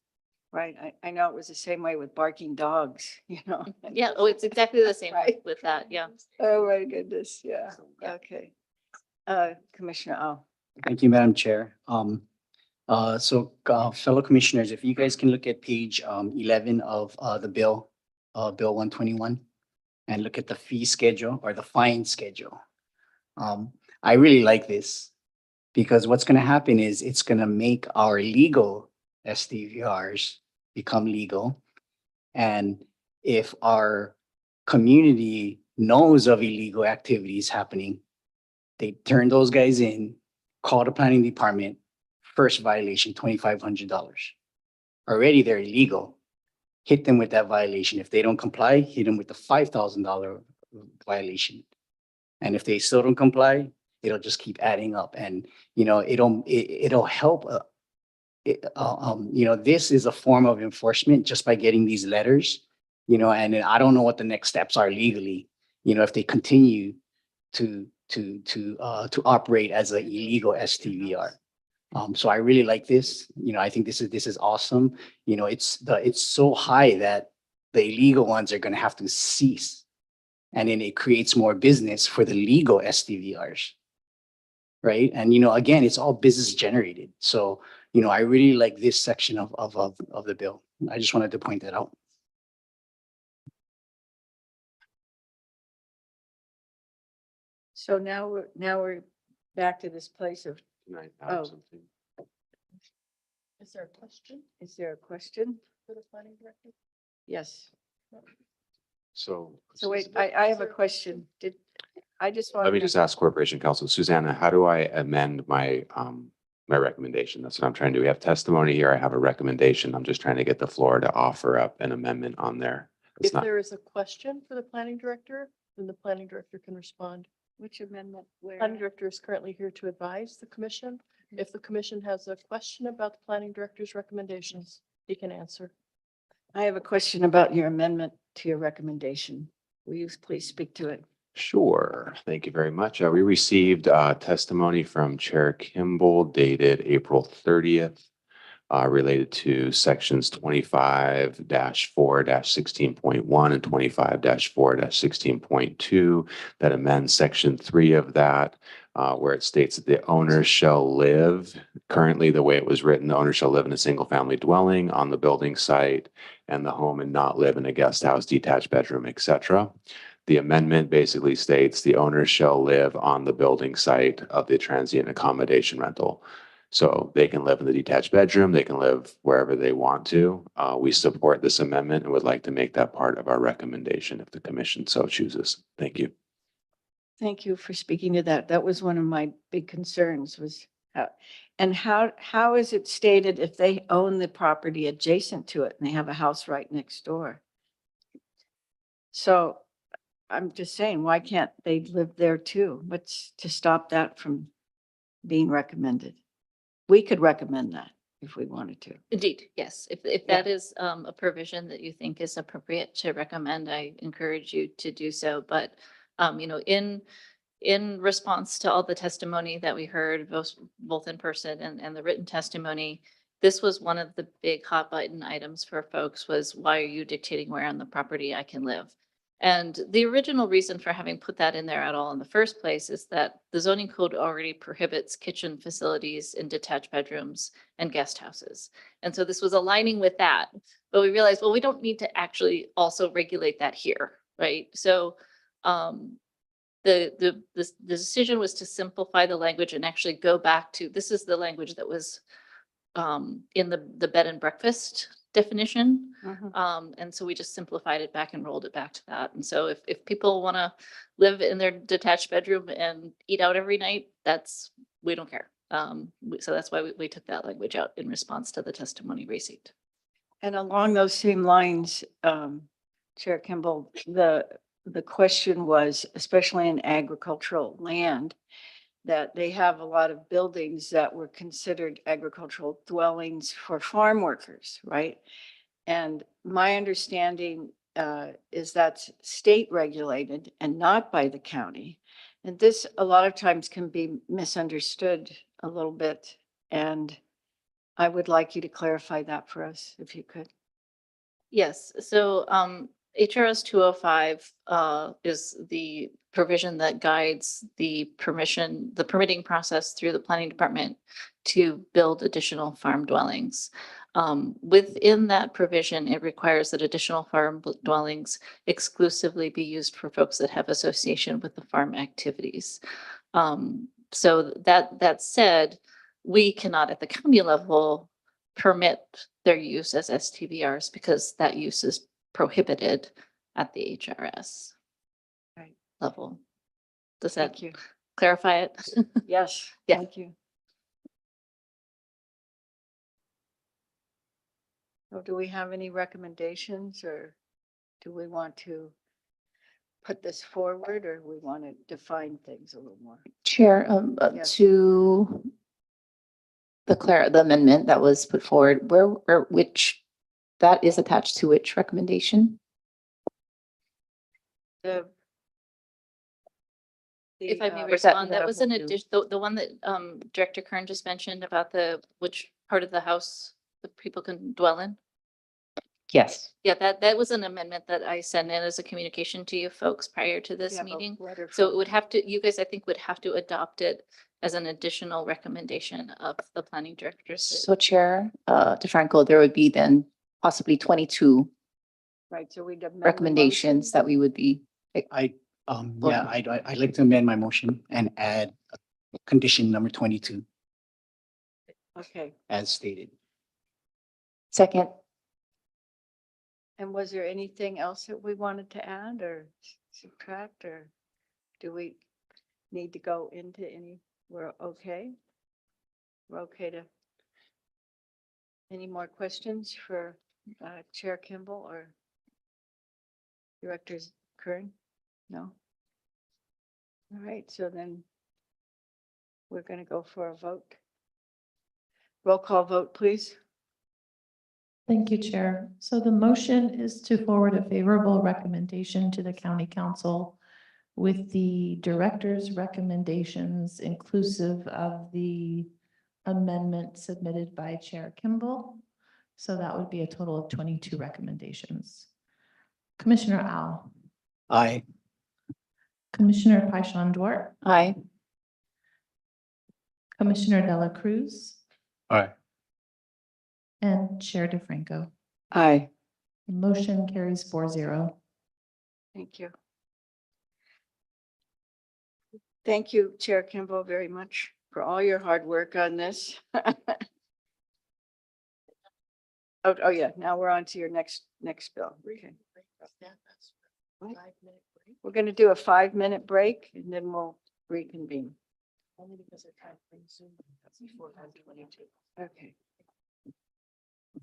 Right. I know it was the same way with barking dogs, Yeah. Oh, it's exactly the same Right. with that. Yeah. Oh, my goodness. Yeah. Yeah. Okay. Commissioner Al. Thank you, Madam Chair. Fellow commissioners, if you guys can look at page 11 of the bill, Bill 121, and look at the fee schedule or the fine schedule. I really like this because what's going to happen is it's going to make our legal SDVRs become legal. And if our community knows of illegal activities happening, they turn those guys in, call the planning department, first violation, $2,500. Already they're illegal. Hit them with that violation. If they don't comply, hit them with the $5,000 violation. And if they still don't comply, it'll just keep adding up. And, it'll help. This is a form of enforcement just by getting these letters, and I don't know what the next steps are legally, if they continue to operate as an illegal STVR. So I really like this. I think this is awesome. It's so high that the illegal ones are going to have to cease, and then it creates more business for the legal STVRs, right? And again, it's all business generated. So I really like this section of the bill. I just wanted to point that out. So now we're back to this place of, Oh. Something. Is there a question is there a question? for the planning director? Yes. So So wait, I have a question. I just want. let me just ask Corporation Counsel, Susanna, how do I amend my recommendation? That's what I'm trying to do. We have testimony here. I have a recommendation. I'm just trying to get the floor to offer up an amendment on there. It's If not, there is a question for the planning director, then the planning director can respond. Which amendment? Where? Planning director is currently here to advise the commission. If the commission has a question about the planning director's recommendations, he can answer. I have a question about your amendment to your recommendation. Will you please speak to it? sure. Thank you very much. We received testimony from Chair Kimball dated April 30th. Related to sections 25-4-16.1 and 25-4-16.2 that amends section 3 of that where it states that the owner shall live. Currently, the way it was written, the owner shall live in a single-family dwelling on the building site and the home and not live in a guest house, detached bedroom, etc. The amendment basically states the owner shall live on the building site of the transient accommodation rental. So they can live in the detached bedroom, they can live wherever they want to. We support this amendment and would like to make that part of our recommendation if the commission so chooses. Thank you. Thank you for speaking to that. That was one of my big concerns was how is it stated if they own the property adjacent to it and they have a house right next door? So I'm just saying, why can't they live there too? What's to stop that from being recommended? We could recommend that if we wanted to. Indeed, yes. If Yeah. that is a provision that you think is appropriate to recommend, I encourage you to do so. But, in response to all the testimony that we heard, both in person and the written testimony, this was one of the big hot button items for folks was, why are you dictating where on the property I can live? And the original reason for having put that in there at all in the first place is that the zoning code already prohibits kitchen facilities in detached bedrooms and guest houses. And so this was aligning with that, but we realized, well, we don't need to actually also regulate that here, right? So the decision was to simplify the language and actually go back to, this is the language that was in the bed and breakfast definition. And so we just simplified it back and rolled it back to that. And so if people want to live in their detached bedroom and eat out every night, we don't care. So that's why we took that language out in response to the testimony received. And along those same lines, Chair Kimball, the question was, especially in agricultural land, that they have a lot of buildings that were considered agricultural dwellings for farm workers, right? And my understanding is that's state regulated and not by the county. And this a lot of times can be misunderstood a little bit. And I would like you to clarify that for us, if you could. Yes, so HRS 205 is the provision that guides the permitting process through the planning department to build additional farm dwellings. Within that provision, it requires that additional farm dwellings exclusively be used for folks that have association with the farm activities. So that said, we cannot at the county level permit their use as STVRs because that use is prohibited at the HRS Right. level. Does that Thank you. clarify it? Yes, Yeah. thank you. So do we have any recommendations or do we want to put this forward or we want to define things a little more? Chair, Yes. to the amendment that was put forward, which that is attached to which recommendation? If I may was that- respond, that was an addition, the one that Director Kern just mentioned about which part of the house the people can dwell in. Yes. Yeah, that was an amendment that I sent in as a communication to you folks prior to this meeting. So it would have to, you guys, I think, would have to adopt it as an additional recommendation of the planning directors. So Chair DeFranco, there would be then possibly 22 Right, so we'd amend the recommendations motion. that we would be. I'd like to amend my motion and add condition number 22 Okay, as stated. Second. and was there anything else that we wanted to add or subtract, or do we need to go into any, we're okay? We're okay to, any more questions for Chair Kimball or Directors Kern? No? All right, so then we're going to go for a vote. Roll call vote, please. Thank you, Chair. So the motion is to forward a favorable recommendation to the county council with the director's recommendations inclusive of the amendment submitted by Chair Kimball. So that would be a total of 22 recommendations. Commissioner Al, Aye. Commissioner Paishon Dwar, Aye. Commissioner Dela Cruz, Aye. and Chair DeFranco. Aye. The motion carries 4-0. Thank you. Thank you, Chair Kimball, very much for all your hard work on this. Oh, yeah, now we're on to your next bill. Okay. What? We're going to do a 5-minute break and then we'll reconvene. Only because they're trying to bring Zoom. That's before 1:22. Okay.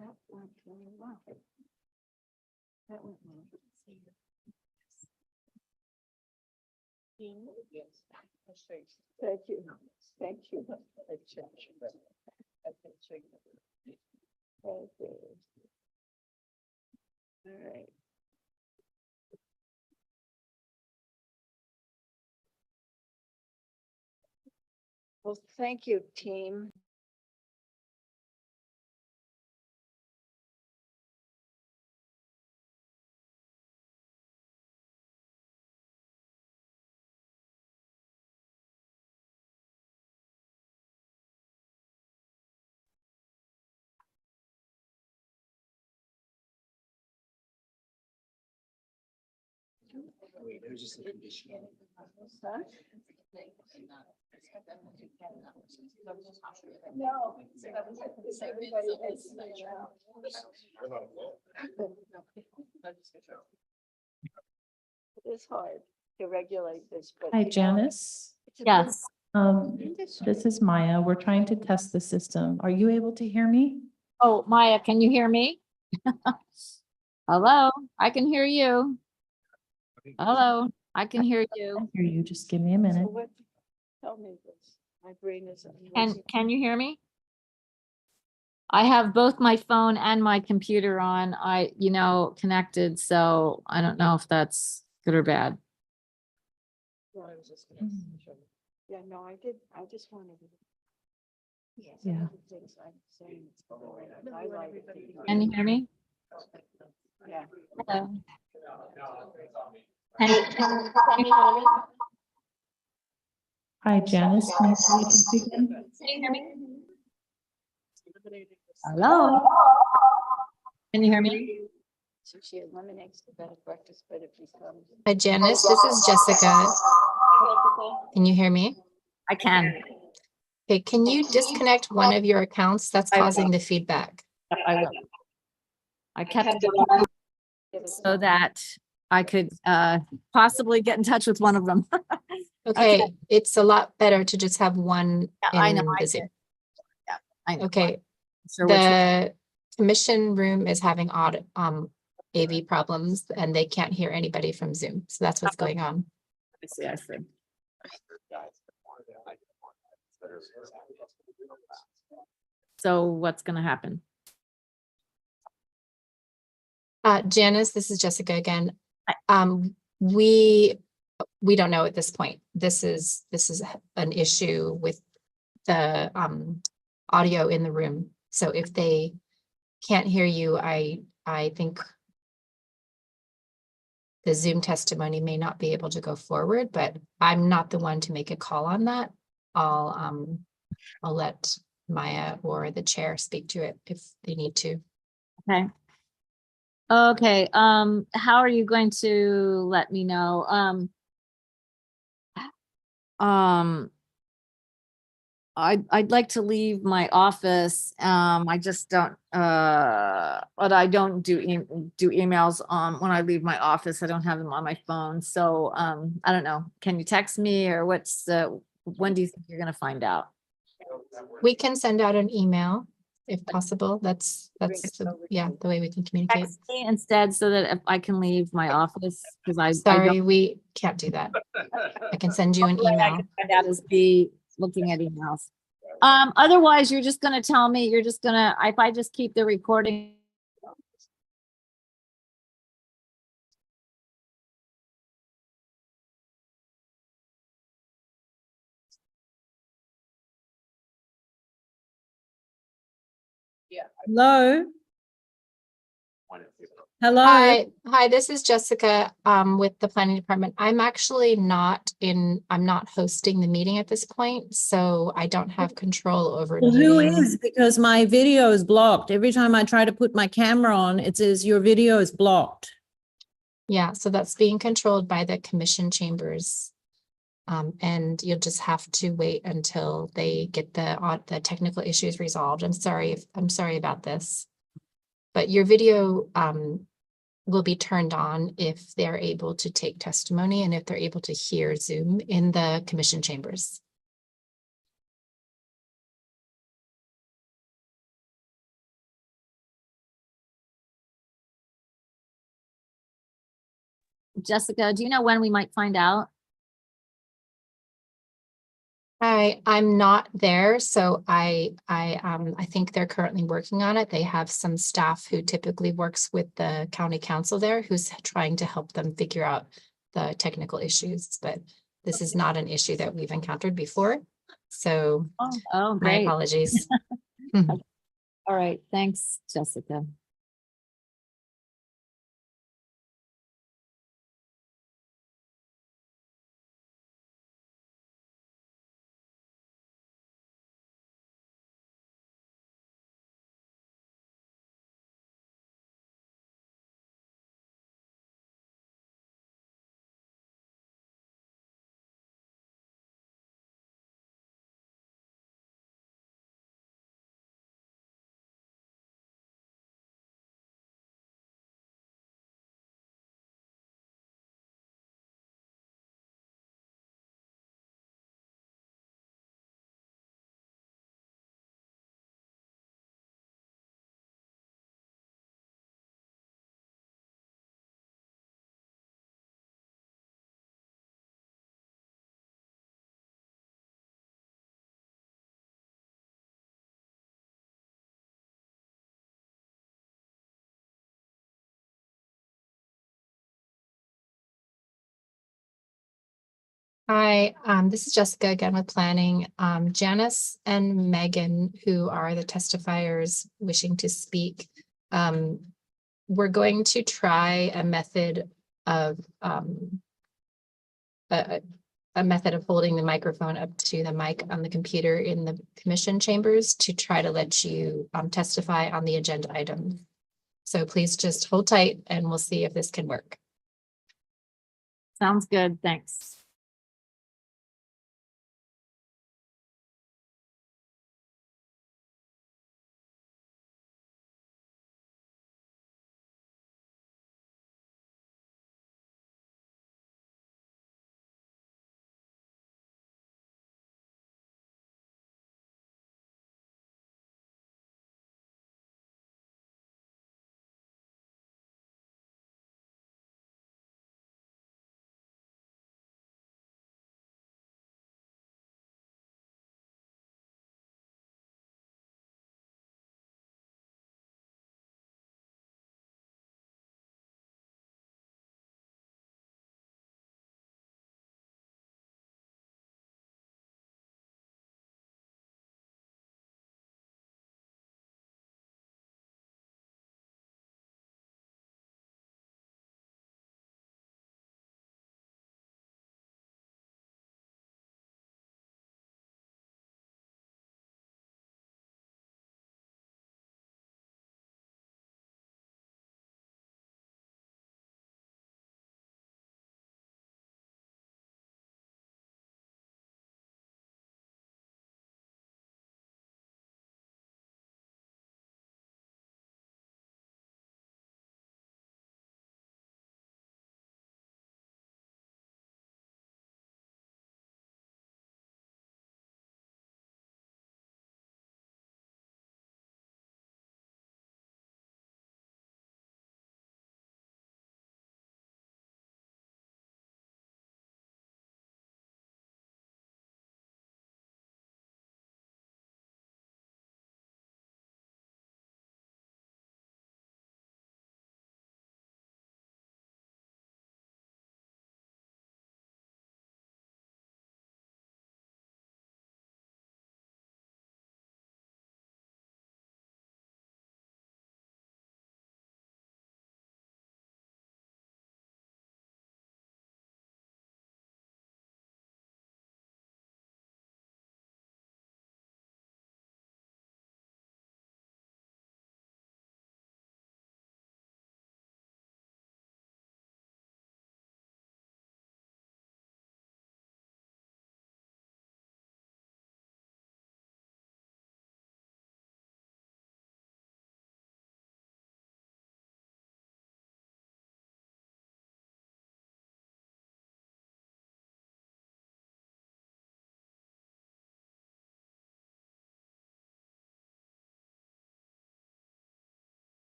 That went really well. That went well. Thank you. Thank you. All right. Well, thank you, team. Huh? No. It is hard to regulate this, but. Hi, you know, Janice. it's a Yes. This is Maya. We're trying to test the system. Are you able to hear me? Oh, Maya, can you hear me? Hello, I can hear you. Hello, I can hear you. I hear you. Just give me a So minute. what, tell me this, my brain is. Can you hear me? I have both my phone and my computer on, connected, so I don't know if that's good or bad. Yeah, no, I did, I just wanted to. Yeah. Can you hear me? Yeah. Hello. Can you hear me? Hi, Janice. Can you speak again? Can you hear me? Hello? Can you hear me? So she eliminates the bed and breakfast, but it becomes. Hi, Janice. This is Jessica. Can you hear me? I can. Okay, can you disconnect one of your accounts that's I will. causing the feedback? I will. I kept it on so that I could possibly get in touch with one of them. Okay, it's a lot better to just have one Yeah, I know, in I the Zoom. did. Yeah, I know. Okay, Sure which one. the commission room is having odd AV problems and they can't hear anybody from Zoom. So that's what's going on. I see. So what's gonna happen? Janice, this is Jessica again. Hi. We don't know at this point. This is an issue with the audio in the room. So if they can't hear you, I think the Zoom testimony may not be able to go forward, but I'm not the one to make a call on that. I'll let Maya or the chair speak to it if they need to. Okay. Okay, how are you going to let me know? I'd like to leave my office. I just don't, but I don't do emails when I leave my office. I don't have them on my phone. So, I don't know. Can you text me or when do you think you're gonna find out? We can send out an email if possible. That's the way we can communicate. Text me instead so that if I can leave my office, because I Sorry, we can't do that. I can send you an email. That is be looking at emails. Otherwise, you're just gonna tell me, if I just keep the recording. Hello? Hello. Hi, this is Jessica with the planning department. I'm actually I'm not hosting the meeting at this point, so I don't have control over Well, who muting. is? Because my video is blocked. Every time I try to put my camera on, it says your video is blocked. Yeah, so that's being controlled by the commission chambers. And you'll just have to wait until they get the technical issues resolved. I'm sorry about this. But your video will be turned on if they're able to take testimony and if they're able to hear Zoom in the commission chambers. Jessica, do you know when we might find out? I'm not there, so I think they're currently working on it. They have some staff who typically works with the county council there who's trying to help them figure out the technical issues, but this is not an issue that we've encountered before. So Oh, my great. apologies. All right. Thanks, Jessica. Hi, this is Jessica again with planning. Janice and Megan, who are the testifiers wishing to speak. We're going to try a method of a method of holding the microphone up to the mic on the computer in the commission chambers to try to let you testify on the agenda item. So please just hold tight and we'll see if this can work. Sounds good. Thanks.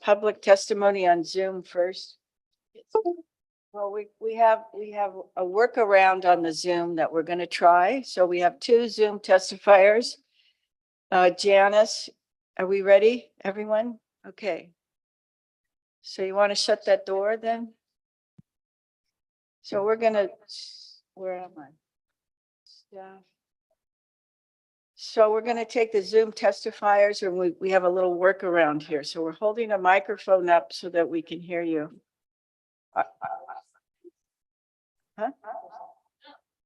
public testimony on Zoom first? Well, we have a workaround on the Zoom that we're going to try. So we have 2 Zoom testifiers. Janice, are we ready, everyone? Okay. So you want to shut that door then? So we're gonna, where am I? Staff. So we're gonna take the Zoom testifiers and we have a little workaround here. So we're holding a microphone up so that we can hear you. Huh?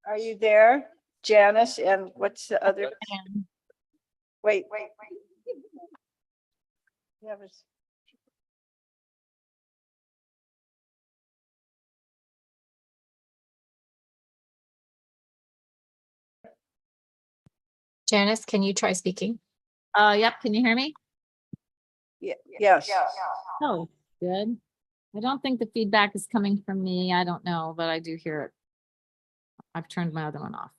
Are you there, Janice? And what's the other? Wait. Yeah, Janice, can you try speaking? Yep, can you hear me? yes. Oh, good. I don't think the feedback is coming from me. I don't know, but I do hear it. I've turned my other one off.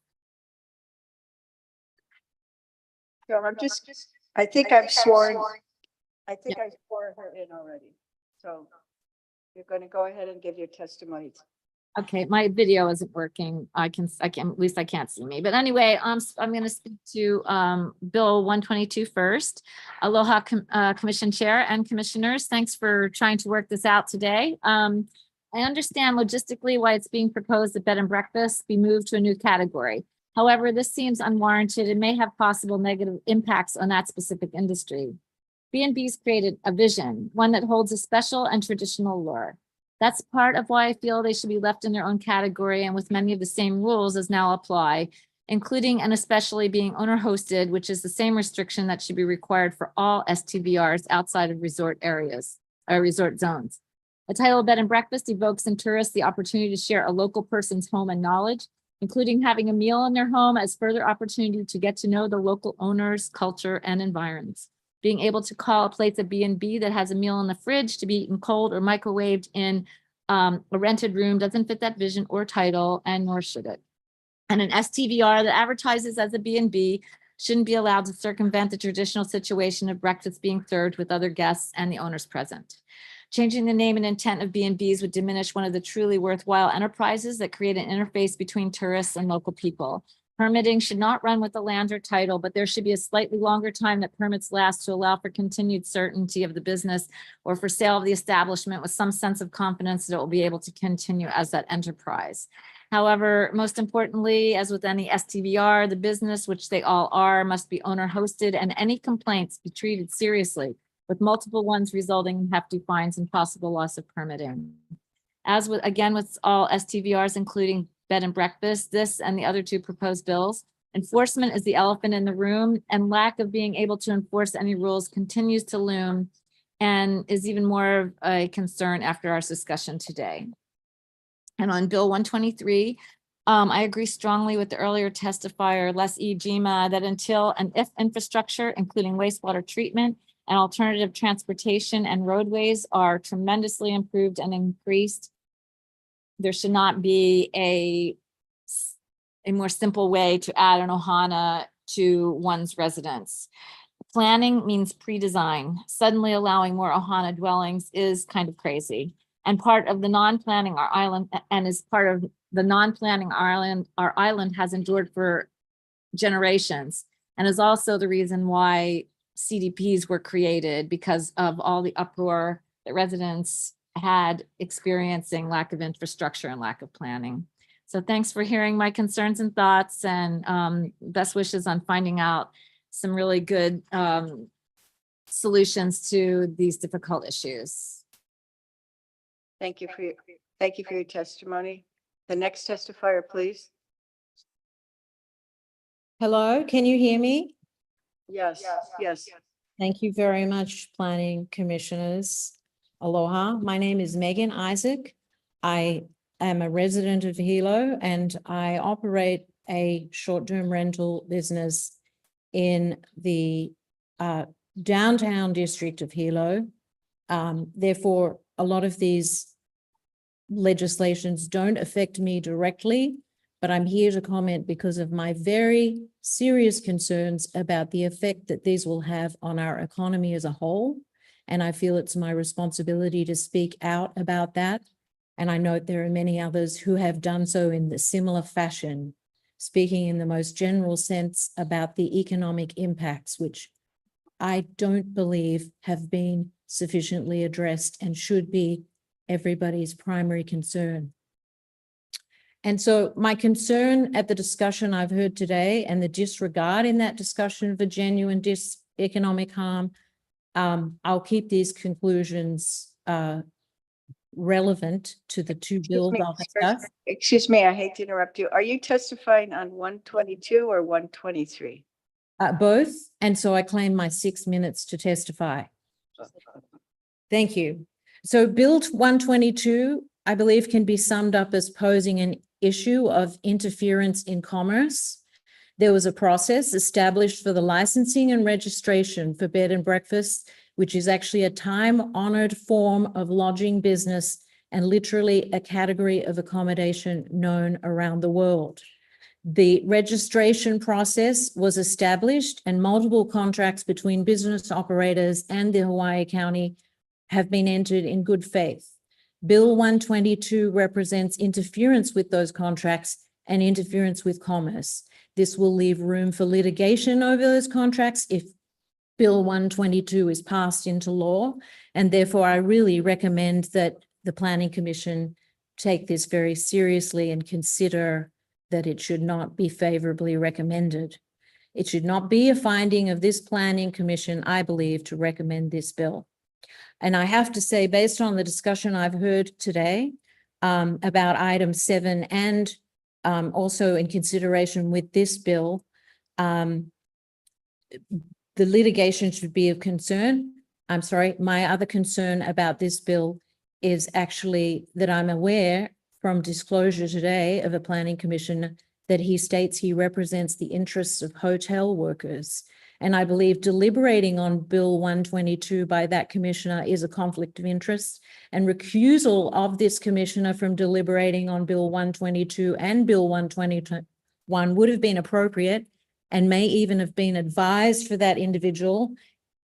So I'm just, I think I've sworn her in already. So you're going to go ahead and give your testimony. Okay, my video isn't working. at least I can't see me. But anyway, I'm going to speak to Bill 122 first. Aloha Commission Chair and Commissioners. Thanks for trying to work this out today. I understand logistically why it's being proposed that bed and breakfast be moved to a new category. However, this seems unwarranted and may have possible negative impacts on that specific industry. B&B's created a vision, one that holds a special and traditional lure. That's part of why I feel they should be left in their own category and with many of the same rules as now apply, including and especially being owner hosted, which is the same restriction that should be required for all STVRs outside of resort areas or resort zones. A title of bed and breakfast evokes in tourists the opportunity to share a local person's home and knowledge, including having a meal in their home as further opportunity to get to know the local owners, culture, and environments. Being able to call a place a B&B that has a meal in the fridge to be eaten cold or microwaved in a rented room doesn't fit that vision or title, and nor should it. And an STVR that advertises as a B&B shouldn't be allowed to circumvent the traditional situation of breakfast being served with other guests and the owners present. Changing the name and intent of B&Bs would diminish one of the truly worthwhile enterprises that create an interface between tourists and local people. Permitting should not run with the land or title, but there should be a slightly longer time that permits last to allow for continued certainty of the business or for sale of the establishment with some sense of confidence that it will be able to continue as that enterprise. However, most importantly, as with any STVR, the business, which they all are, must be owner hosted and any complaints be treated seriously, with multiple ones resulting in hefty fines and possible loss of permitting. As with, again, with all STVRs, including bed and breakfast, this and the other 2 proposed bills, enforcement is the elephant in the room, and lack of being able to enforce any rules continues to loom and is even more of a concern after our discussion today. And on Bill 123, I agree strongly with the earlier testifier, Les E. Jima, that until and if infrastructure, including wastewater treatment and alternative transportation and roadways are tremendously improved and increased, there should not be a more simple way to add an ohana to one's residence. Planning means pre-design. Suddenly allowing more ohana dwellings is kind of crazy. And part of the non-planning our island, and is part of the non-planning our island has endured for generations, and is also the reason why CDPs were created, because of all the uproar that residents had experiencing lack of infrastructure and lack of planning. So thanks for hearing my concerns and thoughts, and best wishes on finding out some really good solutions to these difficult issues. Thank you for your testimony. The next testifier, please. Hello, can you hear me? Yes. Thank you very much, Planning Commissioners. Aloha, my name is Megan Isaac. I am a resident of Hilo and I operate a short-term rental business in the downtown district of Hilo. Therefore, a lot of these legislations don't affect me directly, but I'm here to comment because of my very serious concerns about the effect that these will have on our economy as a whole And I feel it's my responsibility to speak out about that. And I note there are many others who have done so in the similar fashion, speaking in the most general sense about the economic impacts, which I don't believe have been sufficiently addressed and should be everybody's primary concern. And so my concern at the discussion I've heard today and the disregard in that discussion for genuine economic harm, I'll keep these conclusions relevant to the two bills I'll discuss. Excuse me, I hate to interrupt you. Are you testifying on 122 or 123? Both, and so I claim my 6 minutes to testify. Thank you. So Bill 122, I believe, can be summed up as posing an issue of interference in commerce. There was a process established for the licensing and registration for bed and breakfast, which is actually a time-honored form of lodging business and literally a category of accommodation known around the world. The registration process was established and multiple contracts between business operators and the Hawaii County have been entered in good faith. Bill 122 represents interference with those contracts and interference with commerce. This will leave room for litigation over those contracts if Bill 122 is passed into law. And therefore, I really recommend that the Planning Commission take this very seriously and consider that it should not be favorably recommended. It should not be a finding of this Planning Commission, I believe, to recommend this bill. And I have to say, based on the discussion I've heard today about item 7 and also in consideration with this bill, the litigation should be of concern. I'm sorry, my other concern about this bill is actually that I'm aware from disclosure today of a planning commissioner that he states he represents the interests of hotel workers. And I believe deliberating on Bill 122 by that commissioner is a conflict of interest, and recusal of this commissioner from deliberating on Bill 122 and Bill 121 would have been appropriate and may even have been advised for that individual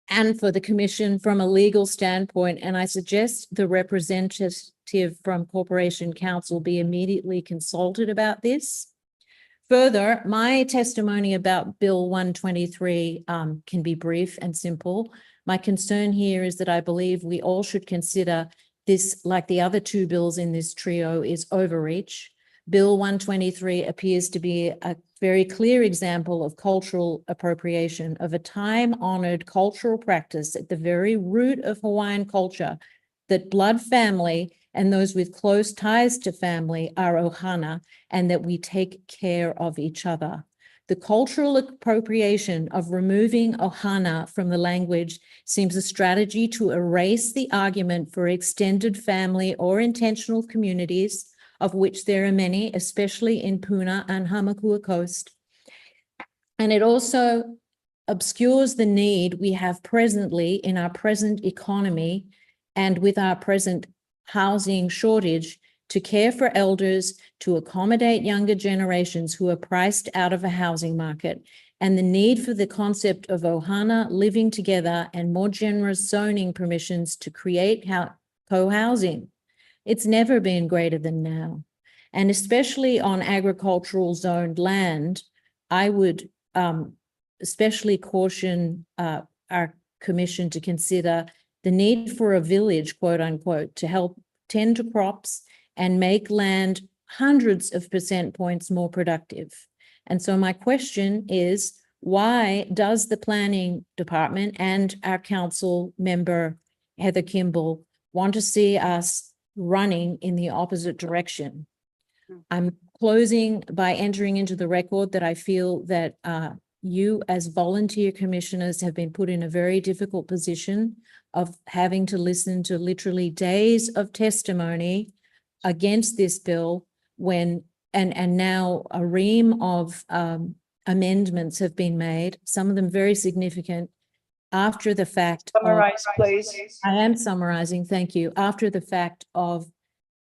and for the commission from a legal standpoint. And I suggest the representative from Corporation Counsel be immediately consulted about this. Further, my testimony about Bill 123 can be brief and simple. My concern here is that I believe we all should consider this, like the other two bills in this trio, is overreach. Bill 123 appears to be a very clear example of cultural appropriation of a time-honored cultural practice at the very root of Hawaiian culture, that blood family and those with close ties to family are ohana, and that we take care of each other. The cultural appropriation of removing ohana from the language seems a strategy to erase the argument for extended family or intentional communities, of which there are many, especially in Puna and Hamakua Coast. And it also obscures the need we have presently in our present economy and with our present housing shortage to care for elders, to accommodate younger generations who are priced out of a housing market, and the need for the concept of ohana, living together, and more generous zoning permissions to create co-housing. It's never been greater than now. And especially on agricultural zoned land, I would especially caution our commission to consider the need for a village, quote unquote, to help tend to crops and make land hundreds of percent points more productive. And so my question is, why does the planning department and our council member, Heather Kimball, want to see us running in the opposite direction? I'm closing by entering into the record that I feel that you as volunteer commissioners have been put in a very difficult position of having to listen to literally days of testimony against this bill when, and now a ream of amendments have been made, some of them very significant, after the fact. Summarize, please. I am summarizing, thank you. After the fact of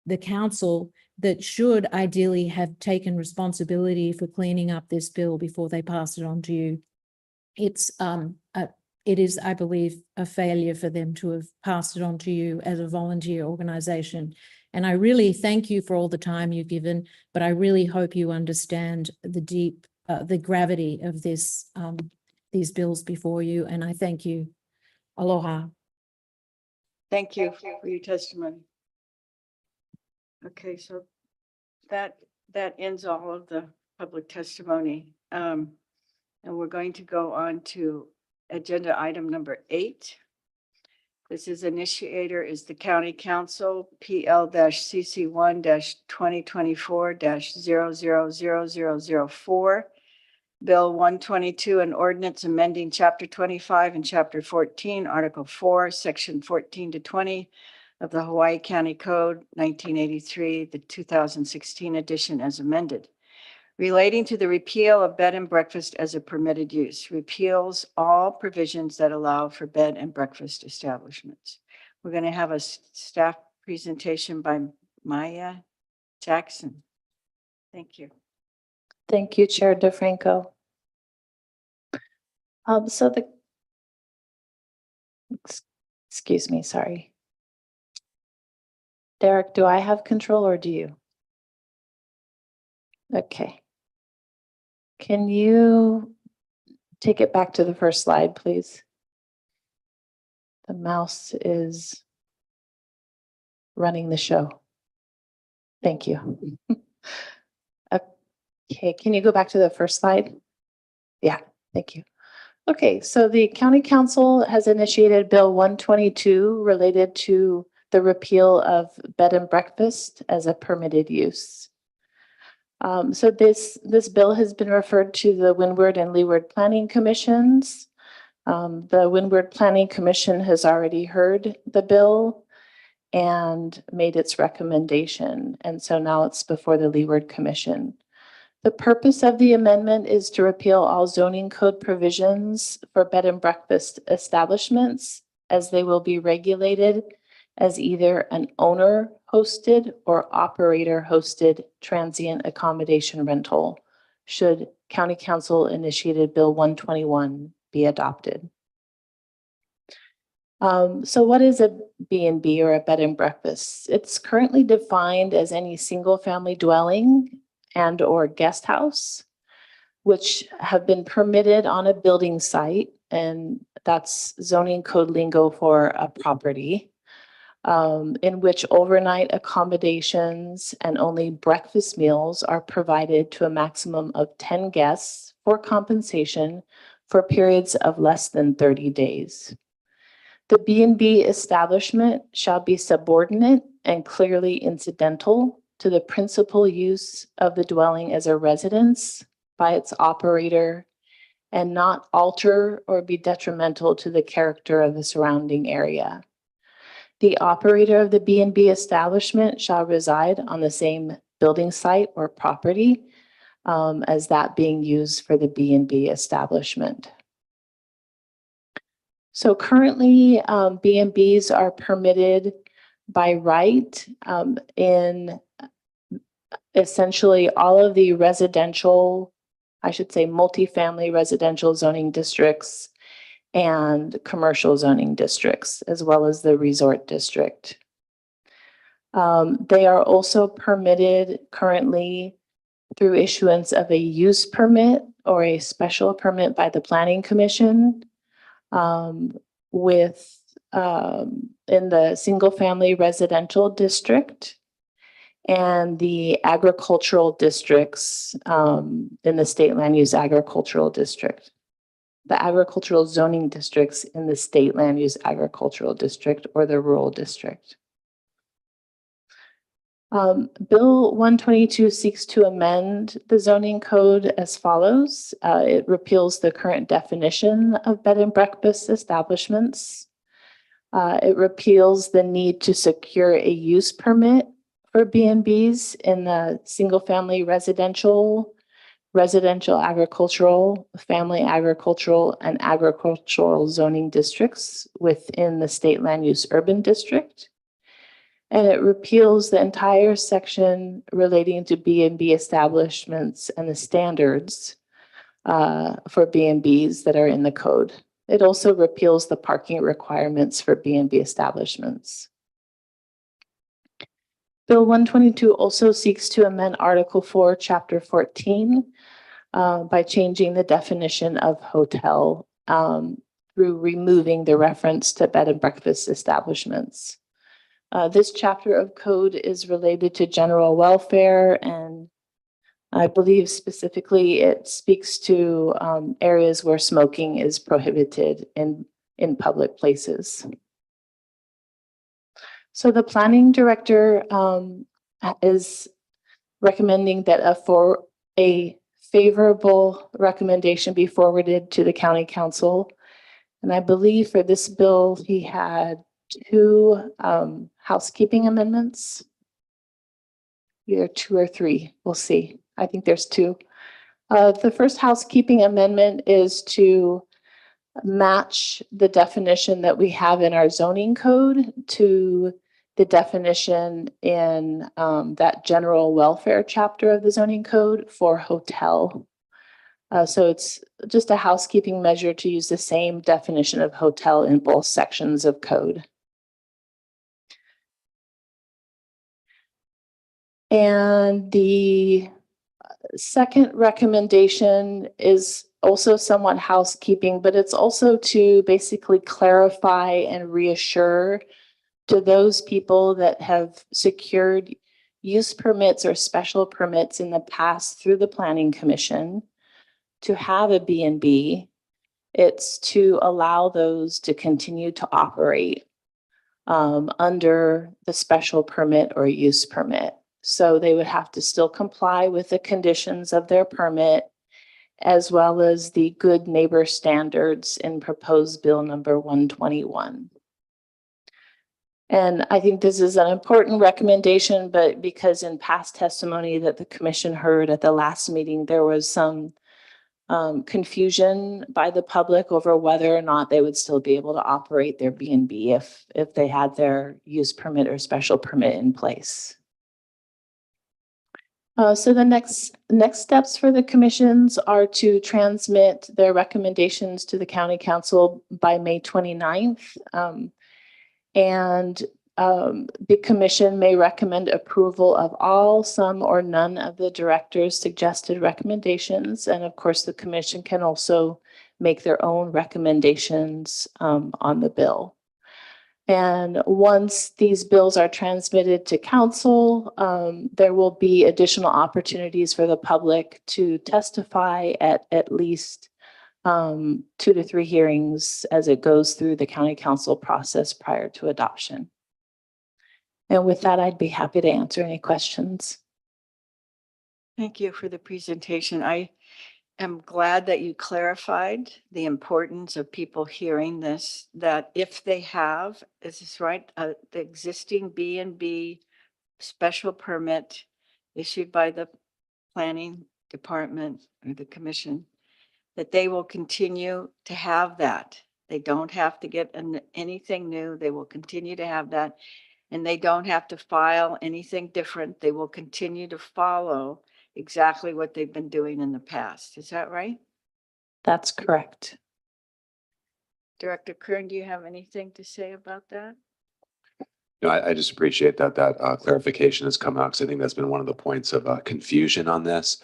the council that should ideally have taken responsibility for cleaning up this bill before they passed it on to you. It's it is, I believe, a failure for them to have passed it on to you as a volunteer organization. And I really thank you for all the time you've given, but I really hope you understand the gravity of these bills before you, and I thank you. Aloha. Thank you for your testimony. Okay, so that ends all of the public testimony. And we're going to go on to agenda item number 8. This is initiator is the County Council PL-CC1-2024-000004. Bill 122, an ordinance amending Chapter 25 and Chapter 14, Article 4, Section 14 to 20 of the Hawaii County Code 1983, the 2016 edition as amended, relating to the repeal of bed and breakfast as a permitted use, repeals all provisions that allow for bed and breakfast establishments. We're going to have a staff presentation by Maya Jackson. Thank you. Thank you, Chair DeFranco. Excuse me, sorry. Derek, do I have control or do you? Okay. Can you take it back to the first slide, please? The mouse is running the show. Thank you. Okay, can you go back to the first slide? Yeah, thank you. Okay, so the County Council has initiated Bill 122 related to the repeal of bed and breakfast as a permitted use. So this bill has been referred to the Windward and Leeward Planning Commissions. The Windward Planning Commission has already heard the bill and made its recommendation. And so now it's before the Leeward Commission. The purpose of the amendment is to repeal all zoning code provisions for bed and breakfast establishments, as they will be regulated as either an owner-hosted or operator-hosted transient accommodation rental, should County Council initiated Bill 121 be adopted. So what is a B&B or a bed and breakfast? It's currently defined as any single-family dwelling and or guest house, which have been permitted on a building site, and that's zoning code lingo for a property, in which overnight accommodations and only breakfast meals are provided to a maximum of 10 guests for compensation for periods of less than 30 days. The B&B establishment shall be subordinate and clearly incidental to the principal use of the dwelling as a residence by its operator and not alter or be detrimental to the character of the surrounding area. The operator of the B&B establishment shall reside on the same building site or property as that being used for the B&B establishment. So currently, B&Bs are permitted by right in essentially all of the residential, I should say multifamily residential zoning districts and commercial zoning districts, as well as the resort district. They are also permitted currently through issuance of a use permit or a special permit by the Planning Commission in the single family residential district and the agricultural districts in the state land use agricultural district. The agricultural zoning districts in the state land use agricultural district or the rural district. Bill 122 seeks to amend the zoning code as follows. It repeals the current definition of bed and breakfast establishments. It repeals the need to secure a use permit for B&Bs in the single family residential, agricultural, family agricultural, and agricultural zoning districts within the state land use urban district. And it repeals the entire section relating to B&B establishments and the standards for B&Bs that are in the code. It also repeals the parking requirements for B&B establishments. Bill 122 also seeks to amend Article 4, Chapter 14 by changing the definition of hotel through removing the reference to bed and breakfast establishments. This chapter of code is related to general welfare, and I believe specifically it speaks to areas where smoking is prohibited in public places. So the planning director is recommending that a favorable recommendation be forwarded to the county council. And I believe for this bill, he had 2 housekeeping amendments. Either 2 or 3, we'll see. I think there's 2. The first housekeeping amendment is to match the definition that we have in our zoning code to the definition in that general welfare chapter of the zoning code for hotel. So it's just a housekeeping measure to use the same definition of hotel in both sections of code. And the second recommendation is also somewhat housekeeping, but it's also to basically clarify and reassure to those people that have secured use permits or special permits in the past through the Planning Commission to have a B&B. It's to allow those to continue to operate under the special permit or use permit. So they would have to still comply with the conditions of their permit, as well as the good neighbor standards in proposed bill number 121. And I think this is an important recommendation, but because in past testimony that the commission heard at the last meeting, there was some confusion by the public over whether or not they would still be able to operate their B&B if they had their use permit or special permit in place. So the next steps for the commissions are to transmit their recommendations to the county council by May 29th. The commission may recommend approval of all, some, or none of the director's suggested recommendations. And of course, the commission can also make their own recommendations on the bill. And once these bills are transmitted to council, there will be additional opportunities for the public to testify at least 2 to 3 hearings as it goes through the county council process prior to adoption. And with that, I'd be happy to answer any questions. Thank you for the presentation. I am glad that you clarified the importance of people hearing this, that if they have, is this right, the existing B&B special permit issued by the planning department or the commission, that they will continue to have that. They don't have to get anything new. They will continue to have that. And they don't have to file anything different. They will continue to follow exactly what they've been doing in the past. Is that right? That's correct. Director Kern, do you have anything to say about that? No, I just appreciate that clarification has come out, because I think that's been one of the points of confusion on this.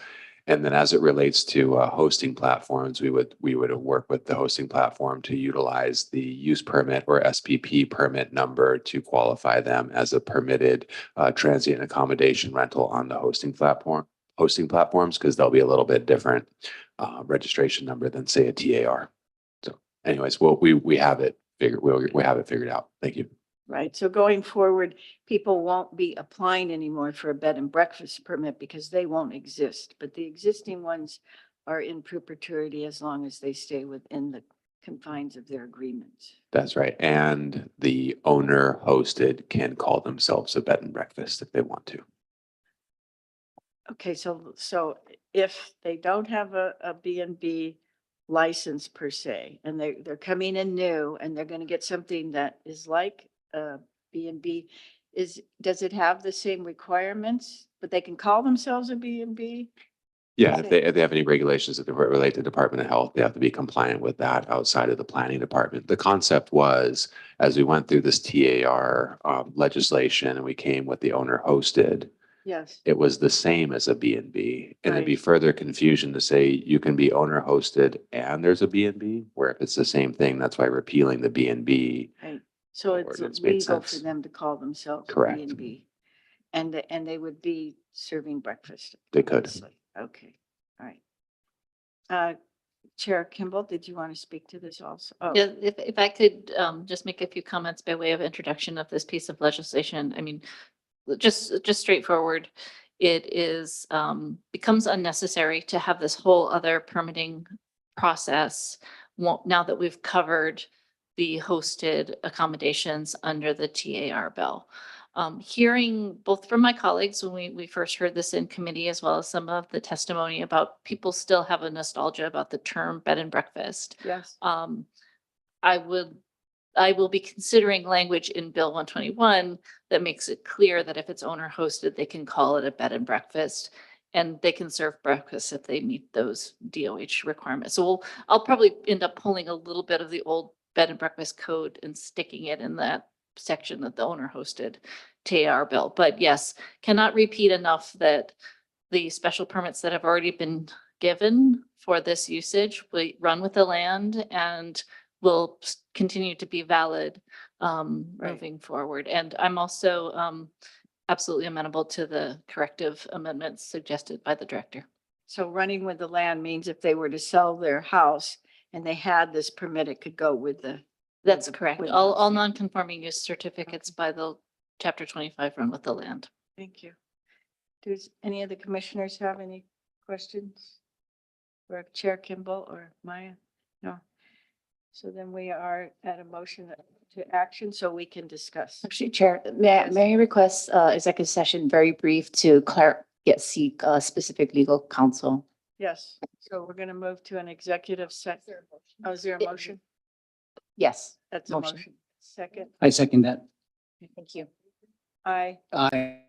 And then as it relates to hosting platforms, we would work with the hosting platform to utilize the use permit or SPP permit number to qualify them as a permitted transient accommodation rental on the hosting platforms, because they'll be a little bit different registration number than, say, a TAR. So anyways, we have it figured out. Thank you. Right. So going forward, people won't be applying anymore for a bed and breakfast permit because they won't exist. But the existing ones are in perpetuity as long as they stay within the confines of their agreements. That's right. And the owner hosted can call themselves a bed and breakfast if they want to. Okay, so if they don't have a B&B license per se, and they're coming in new and they're going to get something that is like B&B, does it have the same requirements, but they can call themselves a B&B? Yeah, if they have any regulations that relate to Department of Health, they have to be compliant with that outside of the planning department. The concept was, as we went through this TAR legislation and we came with the owner hosted, Yes, it was the same as a B and B. And it'd be Right. further confusion to say you can be owner hosted and there's a B and B, where if it's the same thing, that's why repealing the B and B. right. So it's Ordinance made legal for sense. them to call themselves B Correct. and B. And they would be serving breakfast. They could. obviously. Okay, all right. Chair Kimball, did you want to speak to this also? Oh, Yeah, if I could just make a few comments by way of introduction of this piece of legislation. I mean, just straightforward. It is becomes unnecessary to have this whole other permitting process. Now that we've covered the hosted accommodations under the TAR bill. Hearing both from my colleagues when we first heard this in committee, as well as some of the testimony about people still have a nostalgia about the term bed and breakfast. yes, I will be considering language in Bill 121 that makes it clear that if it's owner hosted, they can call it a bed and breakfast. And they can serve breakfast if they meet those DOH requirements. So I'll probably end up pulling a little bit of the old bed and breakfast code and sticking it in that section of the owner hosted TAR bill. But yes, cannot repeat enough that the special permits that have already been given for this usage will run with the land and will continue to be valid moving forward. And I'm also absolutely amenable to the corrective amendments suggested by the director. so running with the land means if they were to sell their house and they had this permit, it could go with the. That's with the- correct. with the All house. non-conforming use certificates by the chapter 25 run with the land. Thank you. Does any of the commissioners have any questions? For Chair Kimball or Maya? No. So then we are at a motion to action so we can discuss. Actually, Chair, may I request executive session very brief to seek specific legal counsel? Yes, so we're going to move to an executive session. Oh, is there a motion? Yes. That's a Motion. motion. Second, I second that. Thank you. aye. Aye.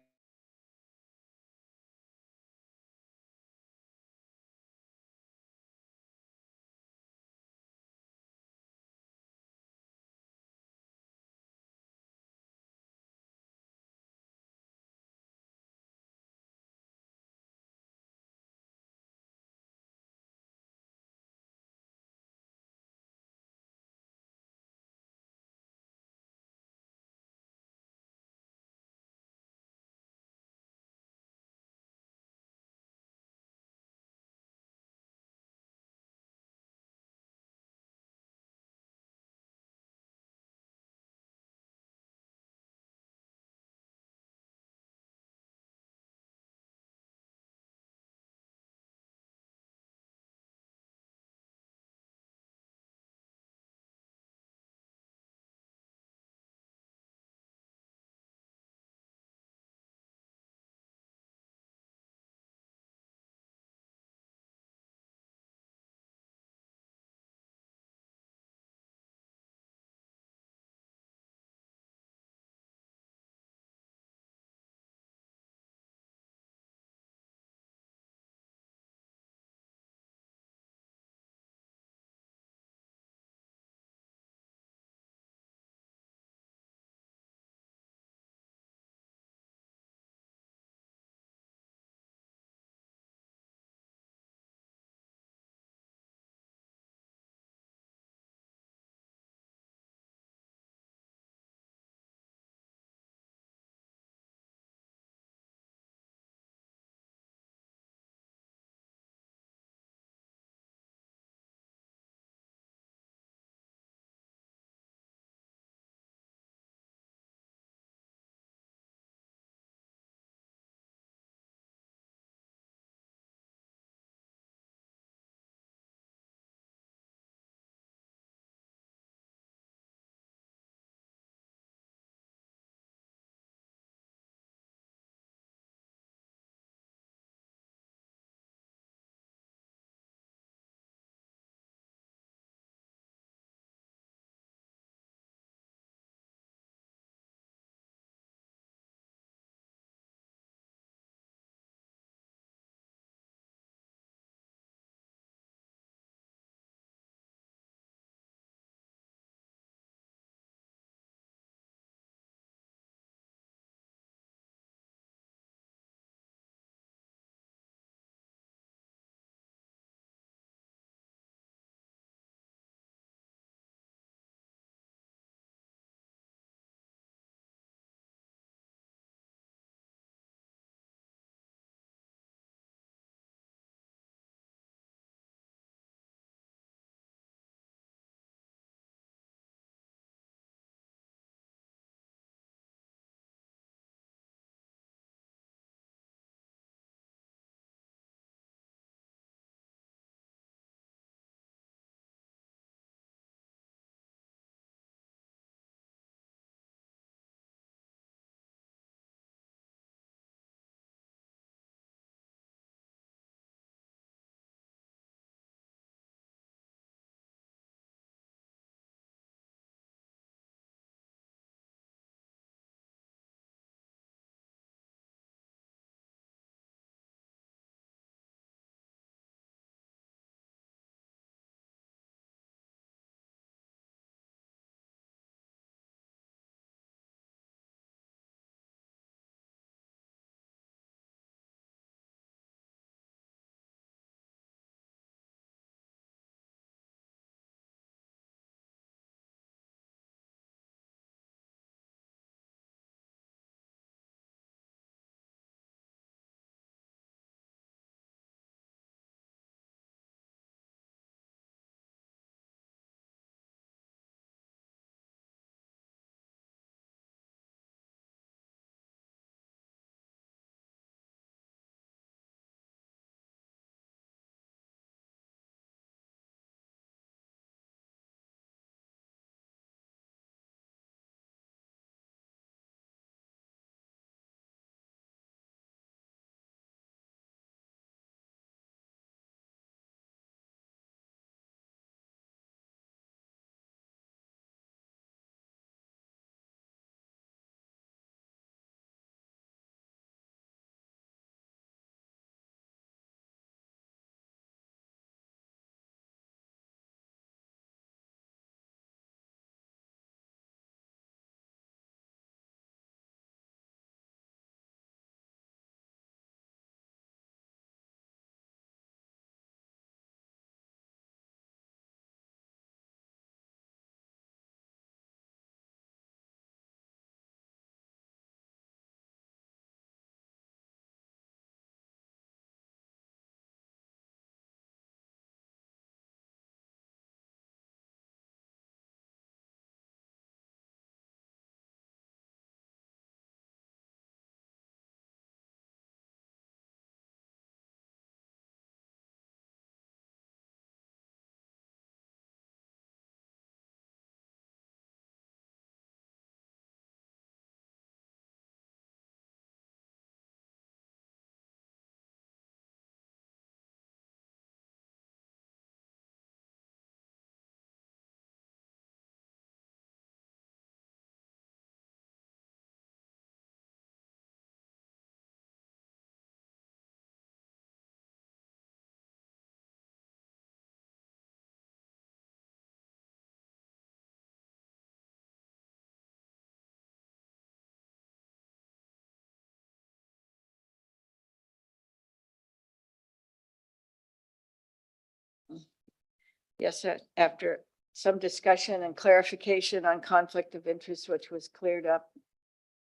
Yes, after some discussion and clarification on conflict of interest, which was cleared up.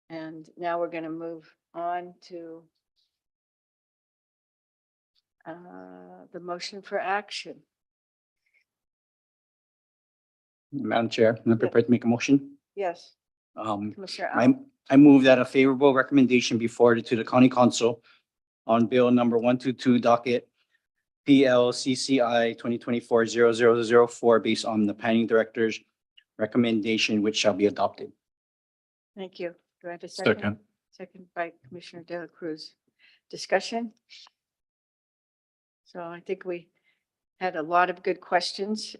And now we're going to move on to the motion for action. Madam Chair, I'm prepared to make a motion. Yes, Um, Commissioner I, Al. I move that a favorable recommendation be forwarded to the county council on bill number 122 docket PLCCI 2024-0004 based on the planning director's recommendation, which shall be adopted. Thank you. Do I have a second? Second. Second by Commissioner De La Cruz. Discussion? So I think we had a lot of good questions.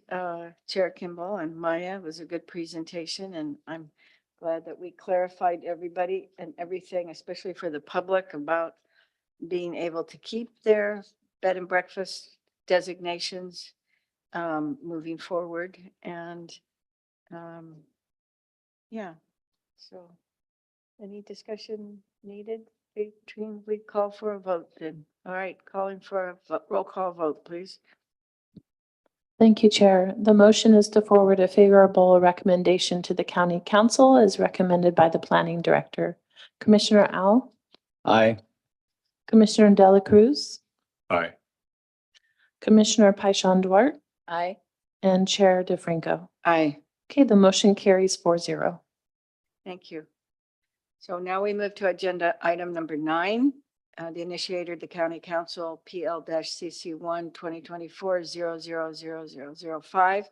Chair Kimball and Maya, it was a good presentation, and I'm glad that we clarified everybody and everything, especially for the public, about being able to keep their bed and breakfast designations moving forward. And yeah, so any discussion needed? Between, we call for a vote then. All right, calling for a roll call vote, please. Thank you, Chair. The motion is to forward a favorable recommendation to the County Council as recommended by the Planning Director. Commissioner Al, Aye. Commissioner De La Cruz, Aye. Commissioner Paishon Duarte, Aye. and Chair DeFranco. Aye. Okay, the motion carries 4-0. Thank you. So now we move to agenda item number 9. The initiator, the County Council, PL-CC1 2024-000005.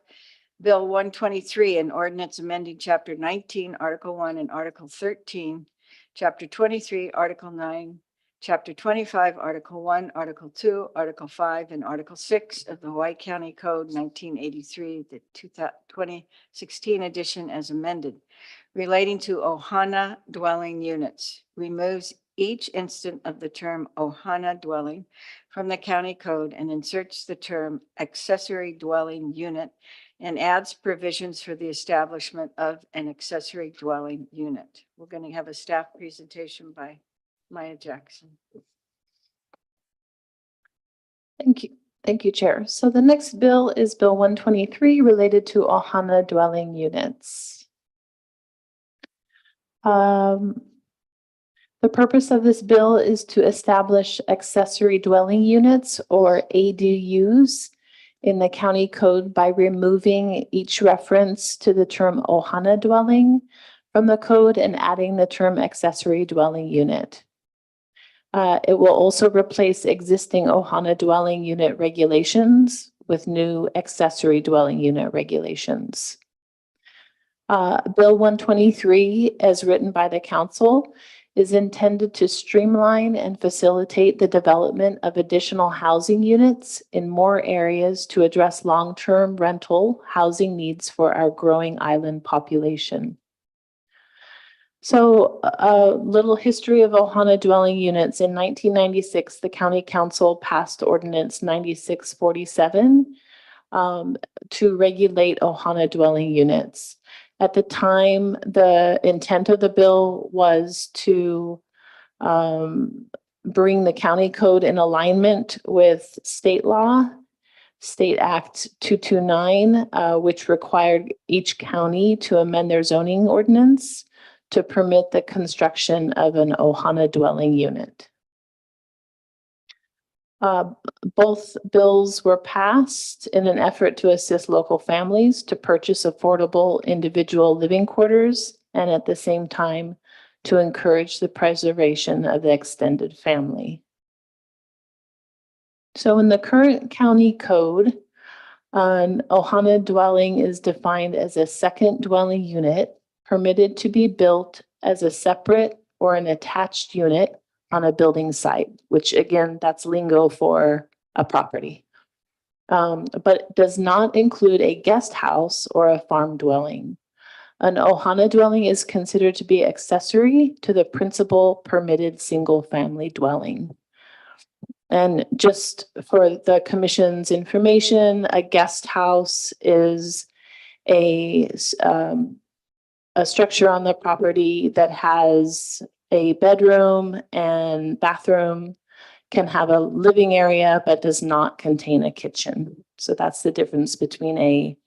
Bill 123, an ordinance amending Chapter 19, Article 1 and Article 13, Chapter 23, Article 9, Chapter 25, Article 1, Article 2, Article 5, and Article 6 of the Hawaii County Code 1983, the 2016 edition as amended, relating to Ohana dwelling units, removes each instant of the term Ohana dwelling from the county code and inserts the term accessory dwelling unit and adds provisions for the establishment of an accessory dwelling unit. We're going to have a staff presentation by Maya Jackson. Thank you. Thank you, Chair. So the next bill is Bill 123 related to Ohana dwelling units. The purpose of this bill is to establish accessory dwelling units, or ADUs, in the county code by removing each reference to the term Ohana dwelling from the code and adding the term accessory dwelling unit. It will also replace existing Ohana dwelling unit regulations with new accessory dwelling unit regulations. Bill 123, as written by the council, is intended to streamline and facilitate the development of additional housing units in more areas to address long-term rental housing needs for our growing island population. So a little history of Ohana dwelling units. In 1996, the County Council passed Ordinance 9647 to regulate Ohana dwelling units. At the time, the intent of the bill was to bring the county code in alignment with state law, State Act 229, which required each county to amend their zoning ordinance to permit the construction of an Ohana dwelling unit. Both bills were passed in an effort to assist local families to purchase affordable individual living quarters and at the same time to encourage the preservation of the extended family. So in the current county code, an Ohana dwelling is defined as a second dwelling unit permitted to be built as a separate or an attached unit on a building site, which again, that's lingo for a property, but does not include a guest house or a farm dwelling. An Ohana dwelling is considered to be accessory to the principal permitted single-family dwelling. And just for the commission's information, a guest house is a structure on the property that has a bedroom and bathroom can have a living area but does not contain a kitchen. So that's the difference between a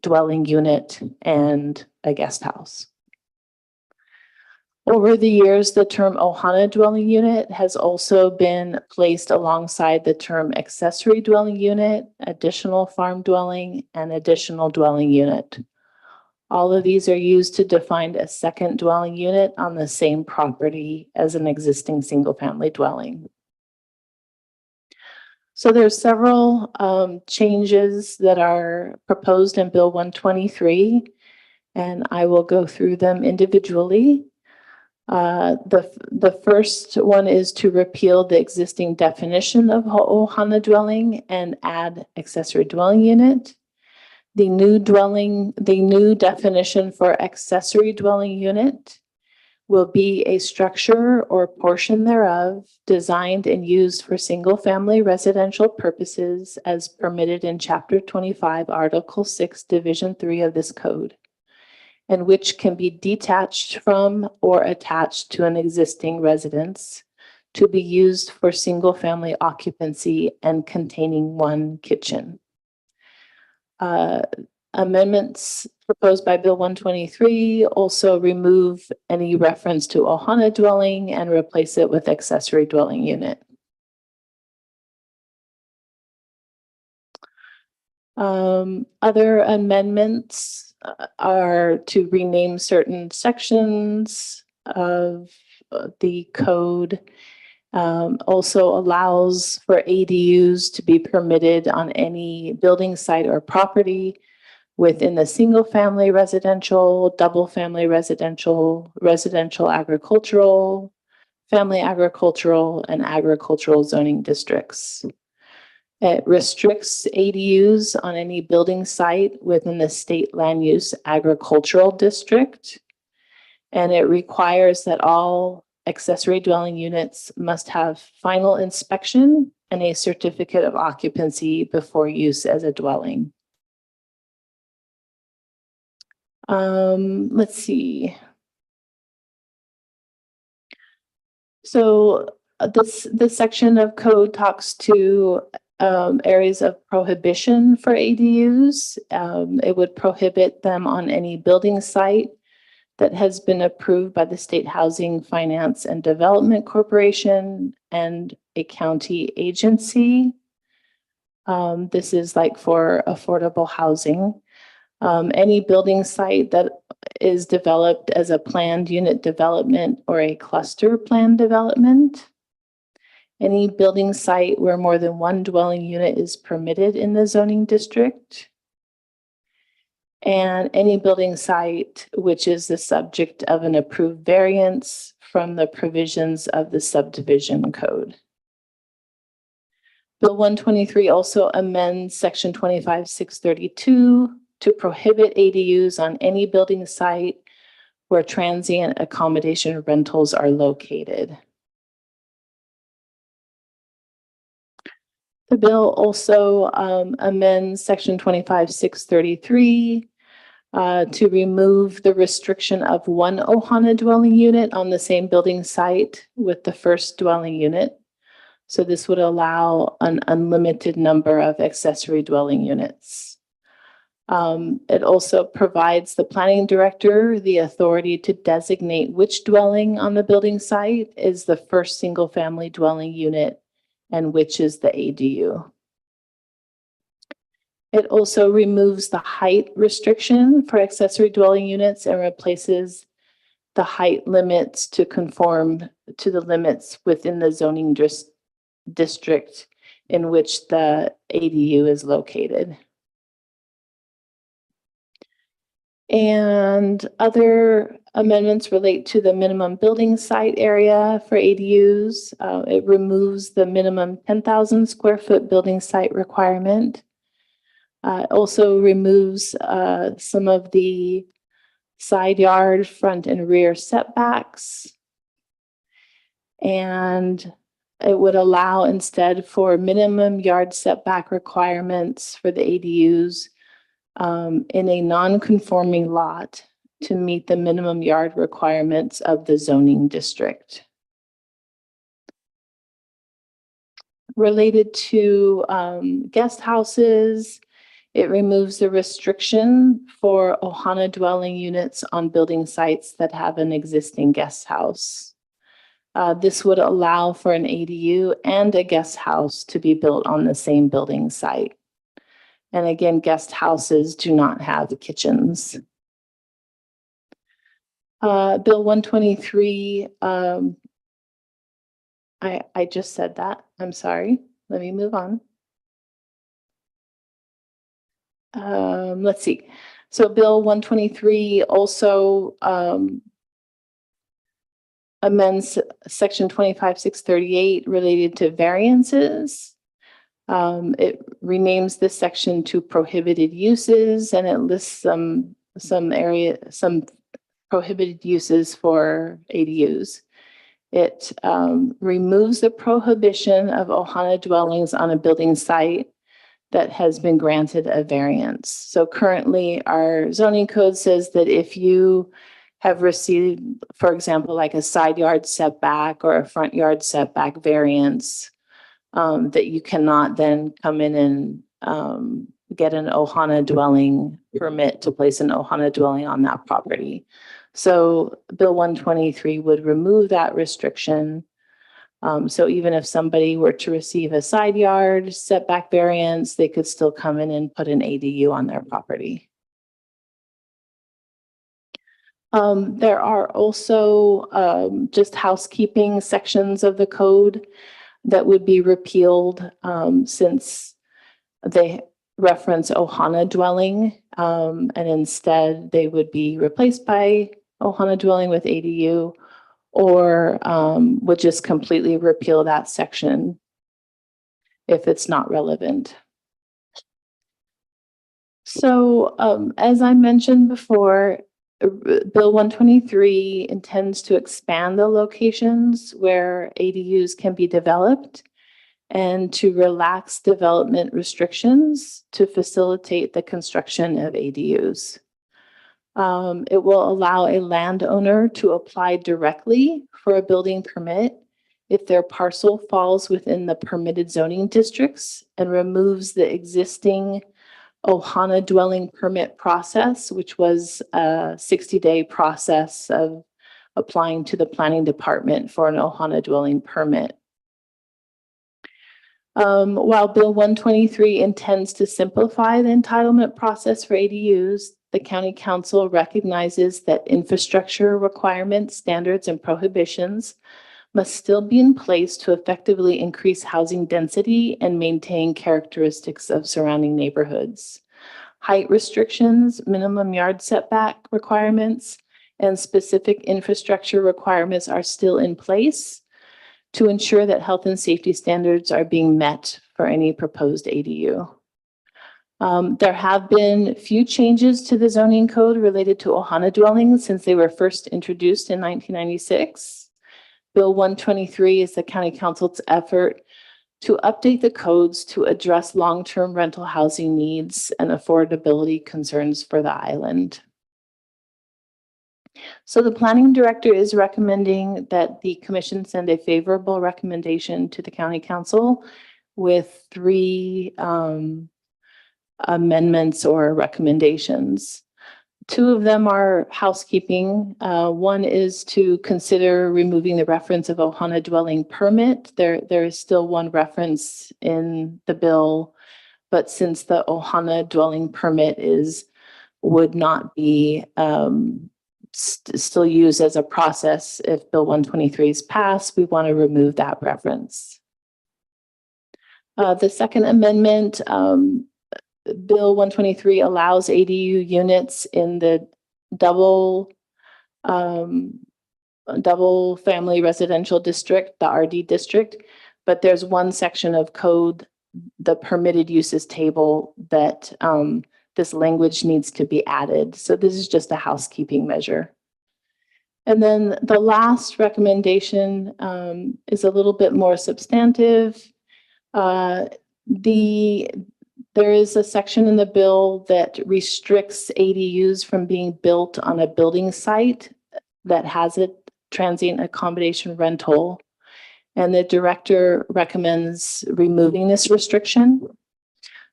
dwelling unit and a guest house. Over the years, the term Ohana dwelling unit has also been placed alongside the term accessory dwelling unit, additional farm dwelling, and additional dwelling unit. All of these are used to define a second dwelling unit on the same property as an existing single-family dwelling. So there's several changes that are proposed in Bill 123, and I will go through them individually. The first one is to repeal the existing definition of Ohana dwelling and add accessory dwelling unit. The new definition for accessory dwelling unit will be a structure or portion thereof designed and used for single-family residential purposes as permitted in Chapter 25, Article 6, Division 3 of this code, and which can be detached from or attached to an existing residence to be used for single-family occupancy and containing one kitchen. Amendments proposed by Bill 123 also remove any reference to Ohana dwelling and replace it with accessory dwelling unit. Other amendments are to rename certain sections of the code. Also allows for ADUs to be permitted on any building site or property within the single-family residential, double-family residential, residential agricultural, family agricultural, and agricultural zoning districts. It restricts ADUs on any building site within the state land use agricultural district. And it requires that all accessory dwelling units must have final inspection and a certificate of occupancy before use as a dwelling. Let's see. So this section of code talks to areas of prohibition for ADUs. It would prohibit them on any building site that has been approved by the State Housing Finance and Development Corporation and a county agency. This is like for affordable housing. Any building site that is developed as a planned unit development or a cluster plan development. Any building site where more than one dwelling unit is permitted in the zoning district. And any building site which is the subject of an approved variance from the provisions of the subdivision code. Bill 123 also amends Section 25-632 to prohibit ADUs on any building site where transient accommodation rentals are located. The bill also amends Section 25-633 to remove the restriction of one Ohana dwelling unit on the same building site with the first dwelling unit. So this would allow an unlimited number of accessory dwelling units. It also provides the planning director the authority to designate which dwelling on the building site is the first single family dwelling unit and which is the ADU. It also removes the height restriction for accessory dwelling units and replaces the height limits to conform to the limits within the zoning district in which the ADU is located. And other amendments relate to the minimum building site area for ADUs. It removes the minimum 10,000 square foot building site requirement. Also removes some of the side yard, front and rear setbacks. And it would allow instead for minimum yard setback requirements for the ADUs in a non-conforming lot to meet the minimum yard requirements of the zoning district. related to guest houses. It removes the restriction for Ohana dwelling units on building sites that have an existing guest house. This would allow for an ADU and a guest house to be built on the same building site. And again, guest houses do not have kitchens. Bill 123, I just said that. I'm sorry. Let me move on. Let's see. So Bill 123 also amends section 25638 related to variances. It renames this section to prohibited uses, and it lists some prohibited uses for ADUs. It removes the prohibition of Ohana dwellings on a building site that has been granted a variance. So currently our zoning code says that if you have received, for example, like a side yard setback or a front yard setback variance, that you cannot then come in and get an Ohana dwelling permit to place an Ohana dwelling on that property. So Bill 123 would remove that restriction. So even if somebody were to receive a side yard setback variance, they could still come in and put an ADU on their property. There are also just housekeeping sections of the code that would be repealed since they reference Ohana dwelling, and instead they would be replaced by Ohana dwelling with ADU, or would just completely repeal that section if it's not relevant. So as I mentioned before, Bill 123 intends to expand the locations where ADUs can be developed and to relax development restrictions to facilitate the construction of ADUs. It will allow a landowner to apply directly for a building permit if their parcel falls within the permitted zoning districts and removes the existing Ohana dwelling permit process, which was a 60-day process of applying to the planning department for an Ohana dwelling permit. While Bill 123 intends to simplify the entitlement process for ADUs, the County Council recognizes that infrastructure requirements, standards, and prohibitions must still be in place to effectively increase housing density and maintain characteristics of surrounding neighborhoods. Height restrictions, minimum yard setback requirements, and specific infrastructure requirements are still in place to ensure that health and safety standards are being met for any proposed ADU. There have been few changes to the zoning code related to Ohana dwellings since they were first introduced in 1996. Bill 123 is the County Council's effort to update the codes to address long-term rental housing needs and affordability concerns for the island. So the planning director is recommending that the commission send a favorable recommendation to the County Council with 3 amendments or recommendations. 2 of them are housekeeping. One is to consider removing the reference of Ohana dwelling permit. There is still one reference in the bill, but since the Ohana dwelling permit would not be still used as a process if Bill 123 is passed, we want to remove that reference. The second amendment, Bill 123 allows ADU units in the double family residential district, the RD district, but there's one section of code, the permitted uses table, that this language needs to be added. So this is just a housekeeping measure. And then the last recommendation is a little bit more substantive. There is a section in the bill that restricts ADUs from being built on a building site that has a transient accommodation rental. and the director recommends removing this restriction.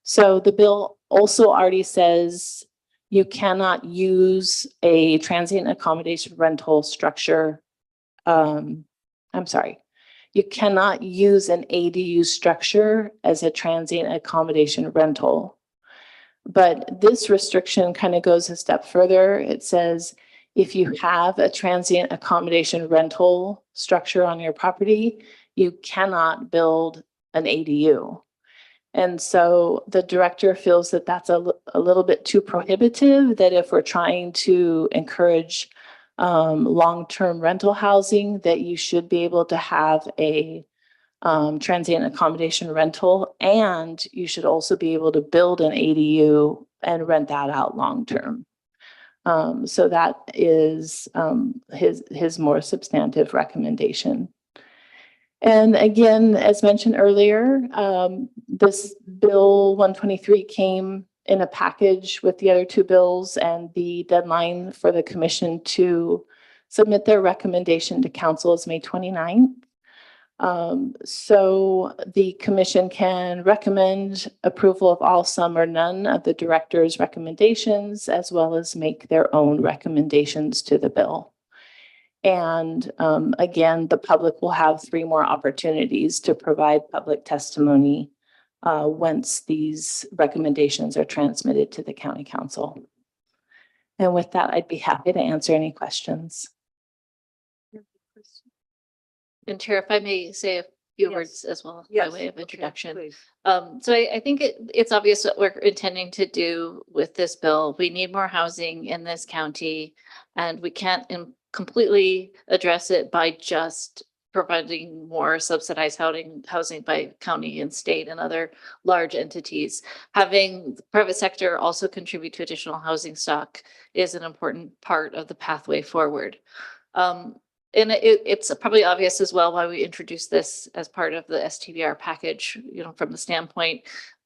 So the bill also already says you cannot use a transient accommodation rental structure. I'm sorry, you cannot use an ADU structure as a transient accommodation rental. But this restriction kind of goes a step further. It says if you have a transient accommodation rental structure on your property, you cannot build an ADU. And so the director feels that that's a little bit too prohibitive, that if we're trying to encourage long-term rental housing, that you should be able to have a transient accommodation rental, and you should also be able to build an ADU and rent that out long-term. So that is his more substantive recommendation. And again, as mentioned earlier, this Bill 123 came in a package with the other two bills, and the deadline for the commission to submit their recommendation to council is May 29th. So the commission can recommend approval of all, some, or none of the director's recommendations, as well as make their own recommendations to the bill. And again, the public will have 3 more opportunities to provide public testimony once these recommendations are transmitted to the county council. And with that, I'd be happy to answer any questions. And Chair, if I may say a few Yes. words as well, by Yes. way of Okay, introduction. please. So I think it's obvious what we're intending to do with this bill. We need more housing in this county, and we can't completely address it by just providing more subsidized housing by county and state and other large entities. Having the private sector also contribute to additional housing stock is an important part of the pathway forward. And it's probably obvious as well why we introduced this as part of the STVR package, from the standpoint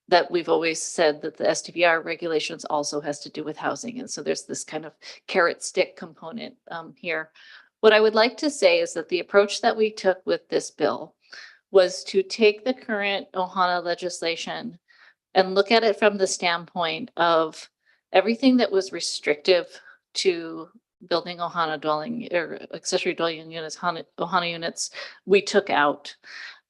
that we've always said that the STVR regulations also has to do with housing. And so there's this kind of carrot stick component here. What I would like to say is that the approach that we took with this bill was to take the current Ohana legislation and look at it from the standpoint of everything that was restrictive to building Ohana dwelling or accessory dwelling units, Ohana units, we took out.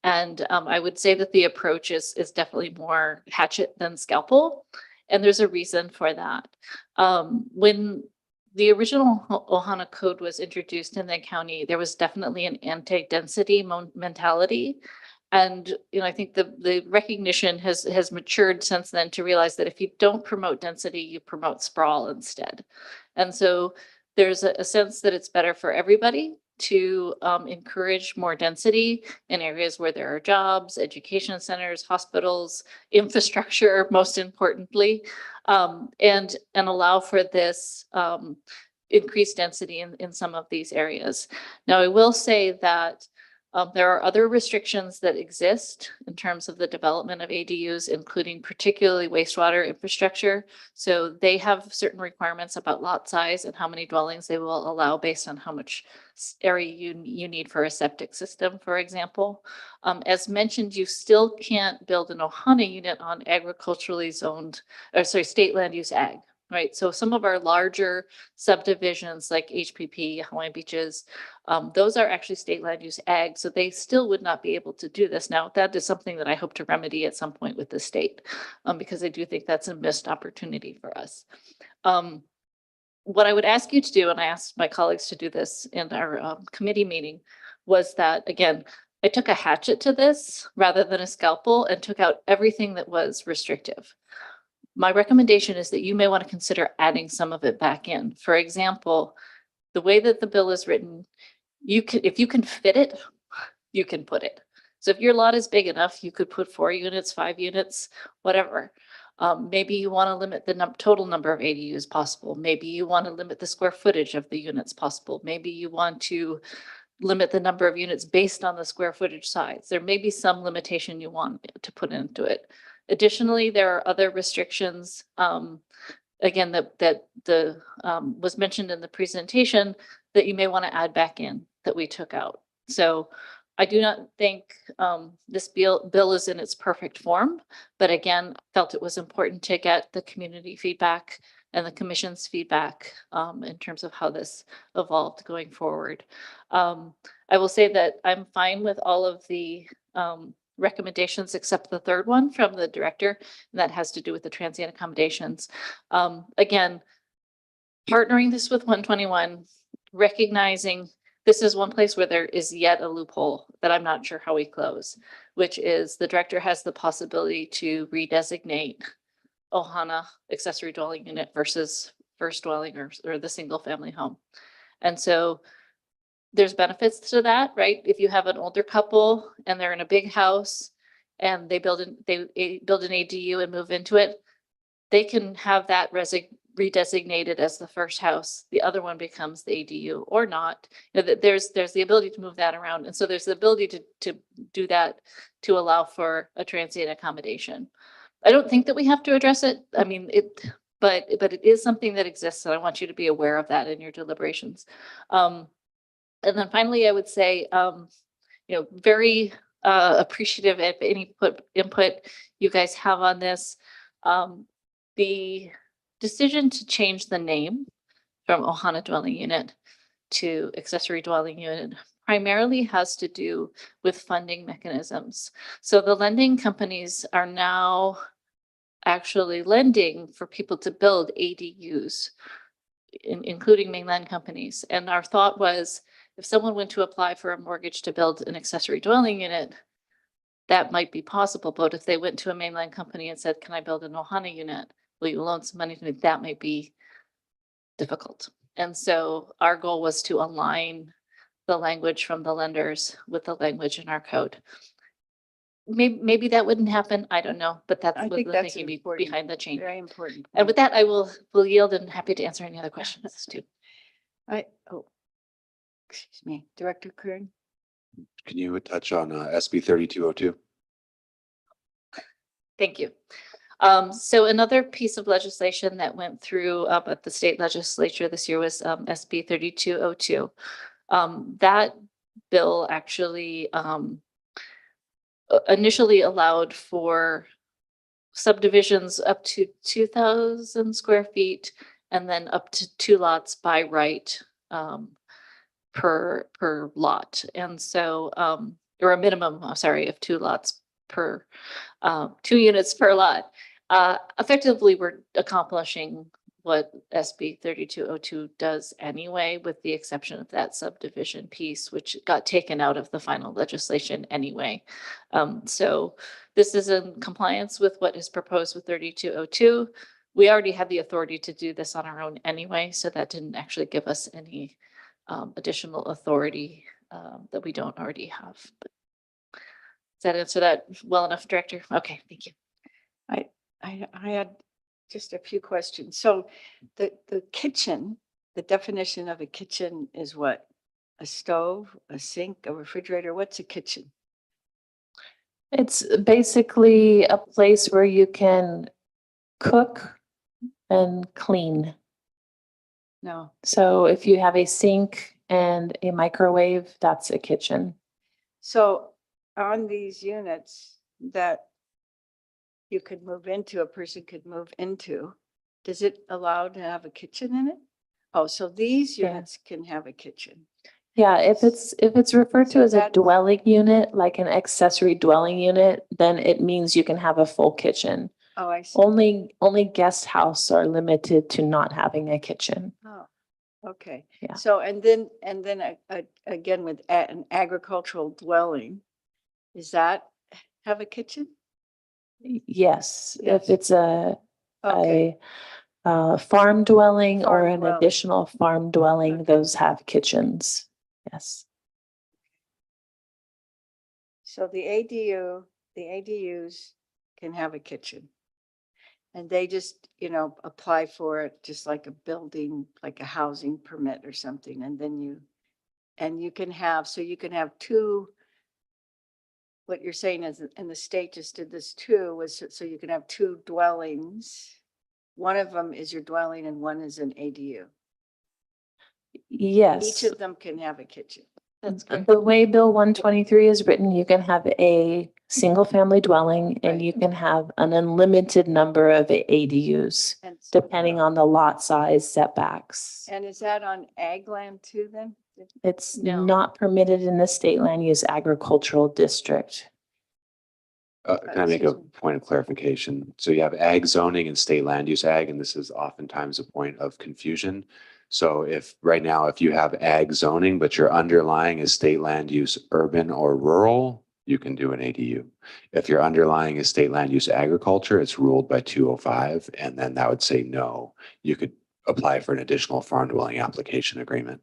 And I would say that the approach is definitely more hatchet than scalpel. And there's a reason for that. When the original Ohana code was introduced in the county, there was definitely an anti-density mentality. And I think the recognition has matured since then to realize that if you don't promote density, you promote sprawl instead. And so there's a sense that it's better for everybody to encourage more density in areas where there are jobs, education centers, hospitals, infrastructure, most importantly, and allow for this increased density in some of these areas. Now, I will say that there are other restrictions that exist in terms of the development of ADUs, including particularly wastewater infrastructure. So they have certain requirements about lot size and how many dwellings they will allow based on how much area you need for a septic system, for example. As mentioned, you still can't build an Ohana unit on agriculturally zoned, state land use ag. Right. So some of our larger subdivisions like HPP, Hawaiian Beaches, those are actually state land use ag. So they still would not be able to do this. Now, that is something that I hope to remedy at some point with the state, because I do think that's a missed opportunity for us. What I would ask you to do, and I asked my colleagues to do this in our committee meeting, was that, again, I took a hatchet to this rather than a scalpel and took out everything that was restrictive. My recommendation is that you may want to consider adding some of it back in. For example, the way that the bill is written, if you can fit it, you can put it. So if your lot is big enough, you could put 4 units, 5 units, whatever. Maybe you want to limit the total number of ADUs possible. Maybe you want to limit the square footage of the units possible. Maybe you want to limit the number of units based on the square footage size. There may be some limitation you want to put into it. Additionally, there are other restrictions, again, that was mentioned in the presentation that you may want to add back in that we took out. So I do not think this bill is in its perfect form, but again, felt it was important to get the community feedback and the commission's feedback in terms of how this evolved going forward. I will say that I'm fine with all of the recommendations except the third one from the director, and that has to do with the transient accommodations. Again, partnering this with 121, recognizing this is one place where there is yet a loophole that I'm not sure how we close, which is the director has the possibility to redesignate Ohana accessory dwelling unit versus first dwelling or the single family home. And so there's benefits to that, right? If you have an older couple and they're in a big house and they build an ADU and move into it, they can have that redesignated as the first house. The other one becomes the ADU or not. You know, that there's the ability to move that around. And so there's the ability to do that to allow for a transient accommodation. I don't think that we have to address it. I mean, but it is something that exists, and I want you to be aware of that in your deliberations. And then finally, I would say, very appreciative of any input you guys have on this. The decision to change the name from Ohana dwelling unit to accessory dwelling unit primarily has to do with funding mechanisms. So the lending companies are now actually lending for people to build ADUs, including mainland companies. And our thought was, if someone went to apply for a mortgage to build an accessory dwelling unit, that might be possible. But if they went to a mainland company and said, can I build an Ohana unit? Will you loan some money to me? That might be difficult. And so our goal was to align the language from the lenders with the language in our code. Maybe that wouldn't happen. I don't know, but that's I what think the that's thinking important, behind the change. very important. And with that, I will yield and happy to answer any other questions too. Excuse me, Director Kern. Can you touch on SB 3202? Thank you. So another piece of legislation that went through at the state legislature this year was SB 3202. That bill actually initially allowed for subdivisions up to 2,000 square feet and then up to 2 lots by right per lot. And so, or a minimum, sorry, of 2 lots per 2 units per lot. Effectively, we're accomplishing what SB 3202 does anyway, with the exception of that subdivision piece, which got taken out of the final legislation anyway. So this is in compliance with what is proposed with 3202. We already had the authority to do this on our own anyway, so that didn't actually give us any additional authority that we don't already have. But does that answer that well enough, Director? Okay, thank you. I had just a few questions. So the kitchen, the definition of a kitchen is what? A stove, a sink, a refrigerator? What's a kitchen? It's basically a place where you can cook and clean. No. So if you have a sink and a microwave, that's a kitchen. So on these units that you could move into, a person could move into, does it allow to have a kitchen in it? Oh, so these Yeah. units can have a kitchen. Yeah, if it's referred to as a That- dwelling unit, like an accessory dwelling unit, then it means you can have a full kitchen. Oh, I see. Only guest house are limited to not having a kitchen. Oh, okay. Yeah. So, and then again, with an agricultural dwelling, is that have a kitchen? Yes, Yes. if it's Okay. a farm dwelling or Farm an dwelling. additional farm dwelling, those have kitchens. Yes. So the ADUs can have a kitchen. And they just, apply for it just like a building, like a housing permit or something. And then you can have 2. What you're saying is, and the state just did this too, was so you can have 2 dwellings. One of them is your dwelling and one is an ADU. Yes. Each of them can have a kitchen. That's good. The way Bill 123 is written, you can have a single-family dwelling and you can have an unlimited number of ADUs, And depending on the lot size setbacks. And is that on ag land too then? It's No. not permitted in the state land use agricultural district. Can I make a point of clarification? So you have ag zoning and state land use ag, and this is oftentimes a point of confusion. So if right now, if you have ag zoning, but your underlying is state land use urban or rural, you can do an ADU. If your underlying is state land use agriculture, it's ruled by 205, and then that would say no. You could apply for an additional farm dwelling application agreement.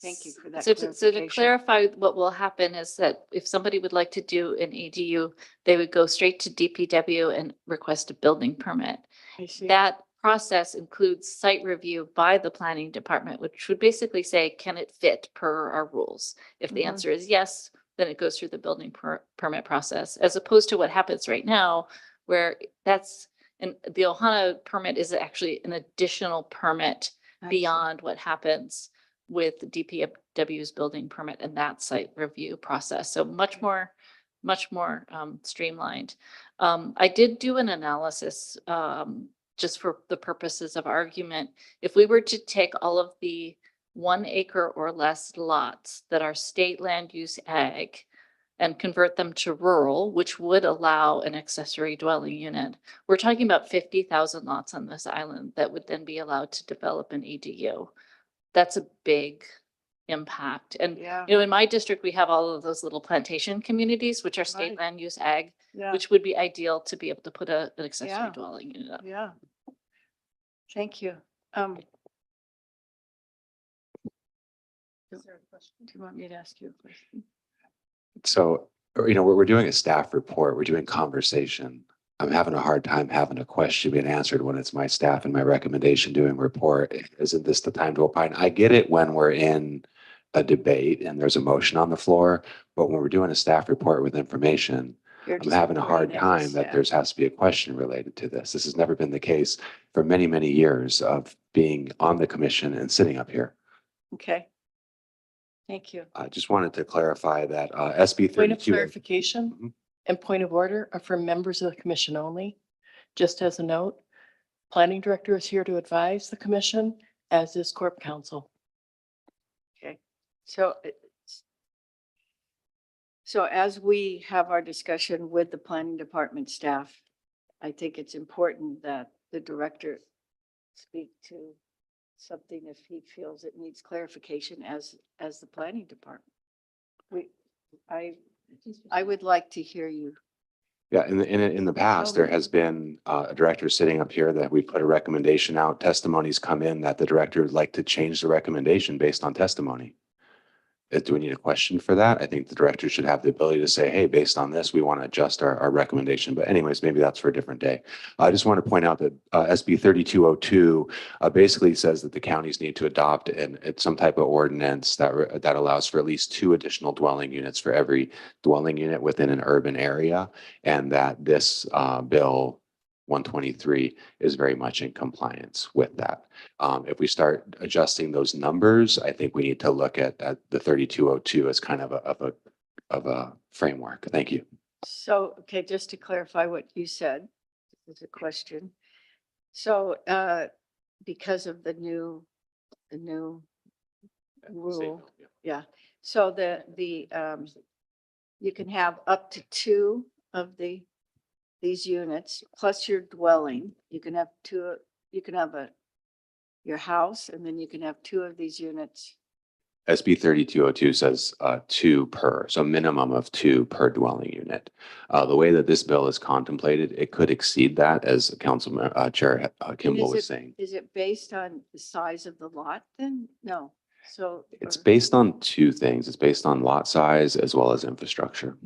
Thank you for that So to clarification. clarify, what will happen is that if somebody would like to do an ADU, they would go straight to DPW and request a building permit. I see. That process includes site review by the planning department, which would basically say, can it fit per our rules? If the Mhm. answer is yes, then it goes through the building permit process, as opposed to what happens right now, where and the Ohana permit is actually an additional permit I see. beyond what happens with the DPW's building permit and that site review process. So much more streamlined. I did do an analysis, just for the purposes of argument. If we were to take all of the 1 acre or less lots that are state land use ag and convert them to rural, which would allow an accessory dwelling unit, we're talking about 50,000 lots on this island that would then be allowed to develop an ADU. That's a big impact. And, Yeah. you know, in my district, we have all of those little plantation communities, which are state Right. land use ag, Yeah, which would be ideal to be able to put an accessory Yeah. dwelling unit up. yeah. Thank you. Do you want me to ask you a question? So, we're doing a staff report, we're doing conversation. I'm having a hard time having a question being answered when it's my staff and my recommendation doing report. Isn't this the time to opine? I get it when we're in a debate and there's a motion on the floor, but when we're doing a staff report with information, You're I'm just having a hard reporting as a time that staff. there's has to be a question related to this. This has never been the case for many, many years of being on the commission and sitting up here. Okay. Thank you. I just wanted to clarify that SB Point of 32. clarification Mhm. and point of order are for members of the commission only. Just as a note, planning director is here to advise the commission, as is corp counsel. Okay. So as we have our discussion with the planning department staff, I think it's important that the director speak to something if he feels it needs clarification as the planning department. I would like to hear you. Yeah, in the past, there has been a director sitting up here that we put a recommendation out, testimonies come in that the director would like to change the recommendation based on testimony. Do we need a question for that? I think the director should have the ability to say, hey, based on this, we want to adjust our recommendation. But anyways, maybe that's for a different day. I just want to point out that SB 3202 basically says that the counties need to adopt some type of ordinance that allows for at least 2 additional dwelling units for every dwelling unit within an urban area, and that this bill 123 is very much in compliance with that. If we start adjusting those numbers, I think we need to look at the 3202 as kind of a framework. Thank you. So, okay, just to clarify what you said, this is a question. So, because of the new rule, yeah. So you can have up to 2 of these units plus your dwelling. You can have 2, you can have your house, and then you can have 2 of these units. SB 3202 says 2 per, so minimum of 2 per dwelling unit. The way that this bill is contemplated, it could exceed that, as Councilman Chair Kimball was saying. Is it based on the size of the lot then? No. So It's based on 2 things. It's based on lot size as well as infrastructure.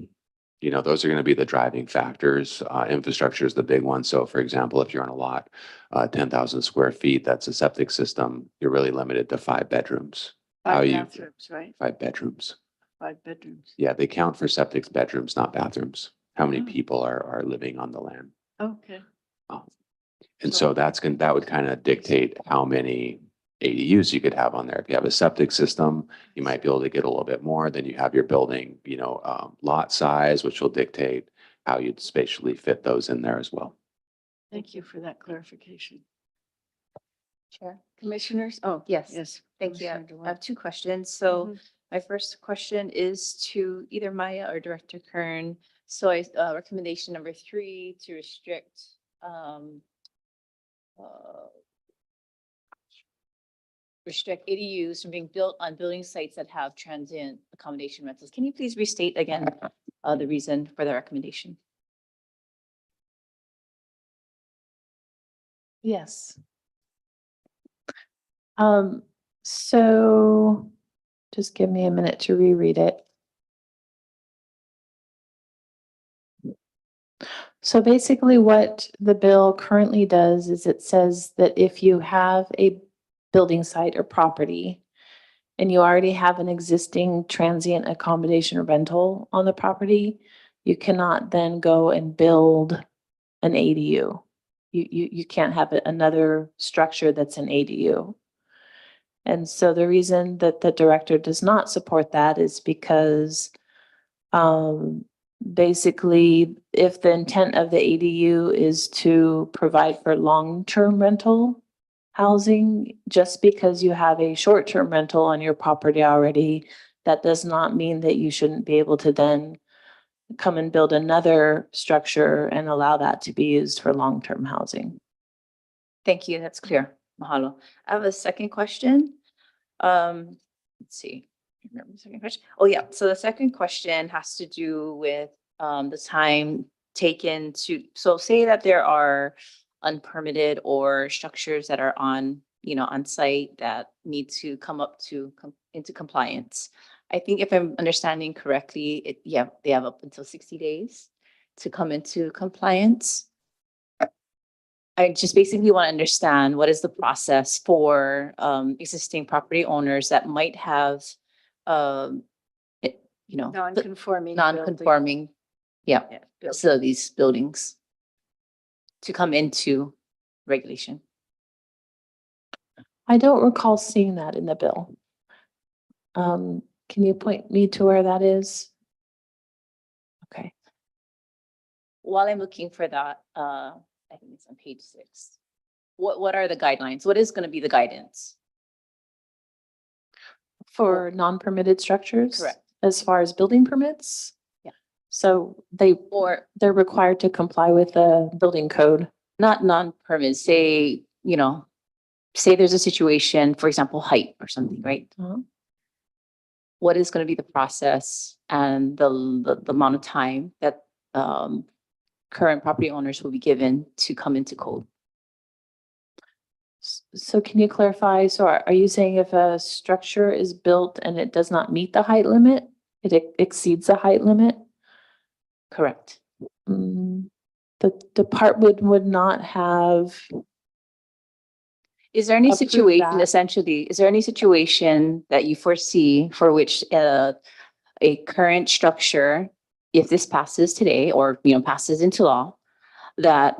Those are going to be the driving factors. Infrastructure is the big one. So for example, if you're on a lot, 10,000 square feet, that's a septic system, you're really limited to 5 bedrooms. 5 bathrooms, right? 5 bedrooms. 5 bedrooms. Yeah, they count for septic bedrooms, not bathrooms. How many people are living on the land? Okay. And so that would kind of dictate how many ADUs you could have on there. If you have a septic system, you might be able to get a little bit more. Then you have your building, lot size, which will dictate how you'd spatially fit those in there as well. Thank you for that clarification. Chair. Commissioners? Oh, Yes. yes. Thank you. Commissioner I have DeWitt. two questions. So Mhm. my first question is to either Maya or Director Kern. So recommendation number 3 to restrict restrict ADUs from being built on building sites that have transient accommodation rentals. Can you please restate again the reason for the recommendation? Yes. So just give me a minute to reread it. So basically what the bill currently does is it says that if you have a building site or property and you already have an existing transient accommodation or rental on the property, you cannot then go and build an ADU. You can't have another structure that's an ADU. And so the reason that the director does not support that is because basically, if the intent of the ADU is to provide for long-term rental housing, just because you have a short-term rental on your property already, that does not mean that you shouldn't be able to then come and build another structure and allow that to be used for long-term housing. Thank you. That's clear. Mahalo. I have a second question. Let's see. I remember the second question. Oh, yeah. So the second question has to do with the time taken to, so say that there are unpermitted or structures that are on site that need to come up into compliance. I think if I'm understanding correctly, they have up until 60 days to come into compliance. I just basically want to understand what is the process for existing property owners that might have, Non-conforming. building. non-conforming, yeah, Yeah, building. facilities, buildings to come into regulation. I don't recall seeing that in the bill. Can you point me to where that is? Okay. While I'm looking for that, I think it's on page 6. What are the guidelines? What is going to be the guidance? For non-permitted structures? Correct. As far as building permits? Yeah. So Or they're required to comply with the building code. not non-permit, say there's a situation, for example, height or something, right? Uh-huh. What is going to be the process and the amount of time that current property owners will be given to come into code? So can you clarify? So are you saying if a structure is built and it does not meet the height limit, it exceeds the height limit? Correct. The department would not have. Is there any Approve situation, that. essentially, is there any situation that you foresee for which a current structure, if this passes today or, passes into law, that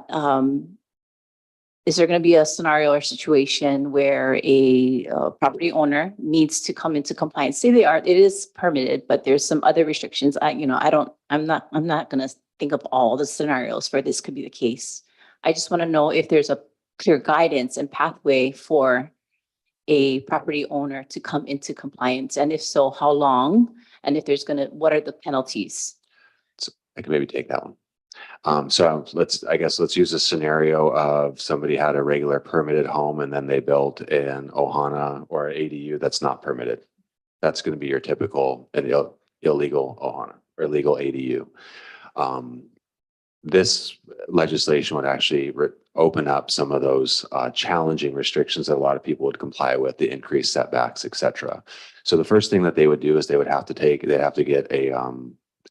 is there going to be a scenario or situation where a property owner needs to come into compliance? Say it is permitted, but there's some other restrictions. I'm not going to think of all the scenarios where this could be the case. I just want to know if there's a clear guidance and pathway for a property owner to come into compliance, and if so, how long? And if what are the penalties? So I can maybe take that one. So let's use a scenario of somebody had a regular permitted home and then they built an Ohana or an ADU that's not permitted. That's going to be your typical illegal Ohana or illegal ADU. This legislation would actually open up some of those challenging restrictions that a lot of people would comply with, the increased setbacks, et cetera. So the first thing that they would do is they'd have to get a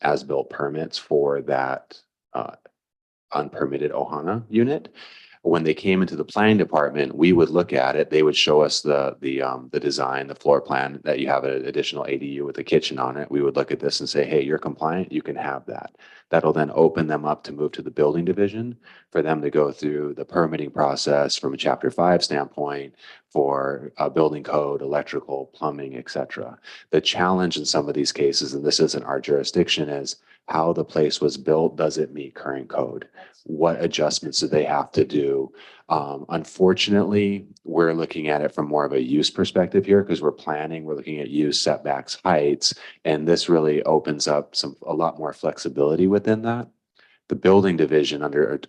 as-built permits for that unpermitted Ohana unit. When they came into the planning department, we would look at it. They would show us the design, the floor plan, that you have an additional ADU with a kitchen on it. We would look at this and say, hey, you're compliant, you can have that. That'll then open them up to move to the building division for them to go through the permitting process from a Chapter 5 standpoint for building code, electrical, plumbing, et cetera. The challenge in some of these cases, and this isn't our jurisdiction, is how the place was built. Does it meet current code? What adjustments do they have to do? Unfortunately, we're looking at it from more of a use perspective here because we're looking at use, setbacks, heights, and this really opens up a lot more flexibility within that. The building division under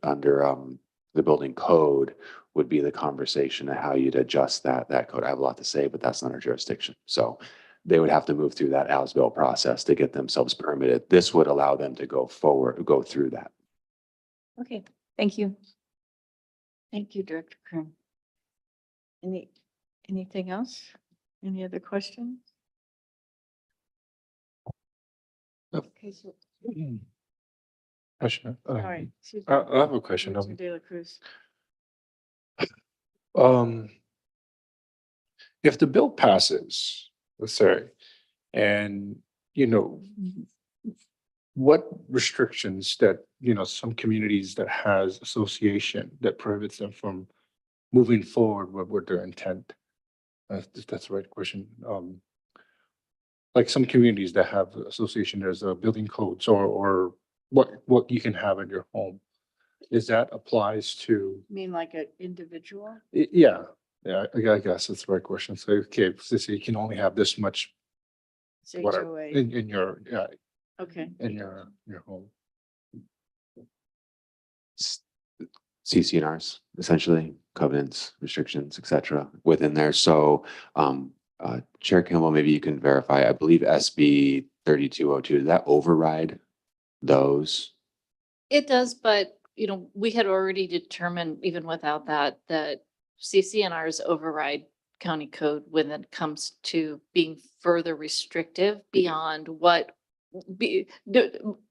the building code would be the conversation of how you'd adjust that code. I have a lot to say, but that's not our jurisdiction. So they would have to move through that as-built process to get themselves permitted. This would allow them to go through that. Okay, thank you. Thank you, Director Kern. Anything else? Any other questions? Okay, so, Question. sorry. excuse I me. I have a question. Commissioner De La Cruz. If the bill passes, let's say, and, what restrictions that, some communities that has association that prohibits them from moving forward with their intent? If that's the right question. Like some communities that have association, there's a building codes or what you can have in your home. Is that applies to, You mean like an individual? yeah, I guess that's the right question. So, okay, so you can only have this much, It's whatever, HOA. in your, Okay. in your home. CCNRs, essentially, covenants, restrictions, et cetera, within there. So, Chair Kimball, maybe you can verify, I believe SB 3202, did that override those? It does, but we had already determined even without that, that CCNRs override county code when it comes to being further restrictive beyond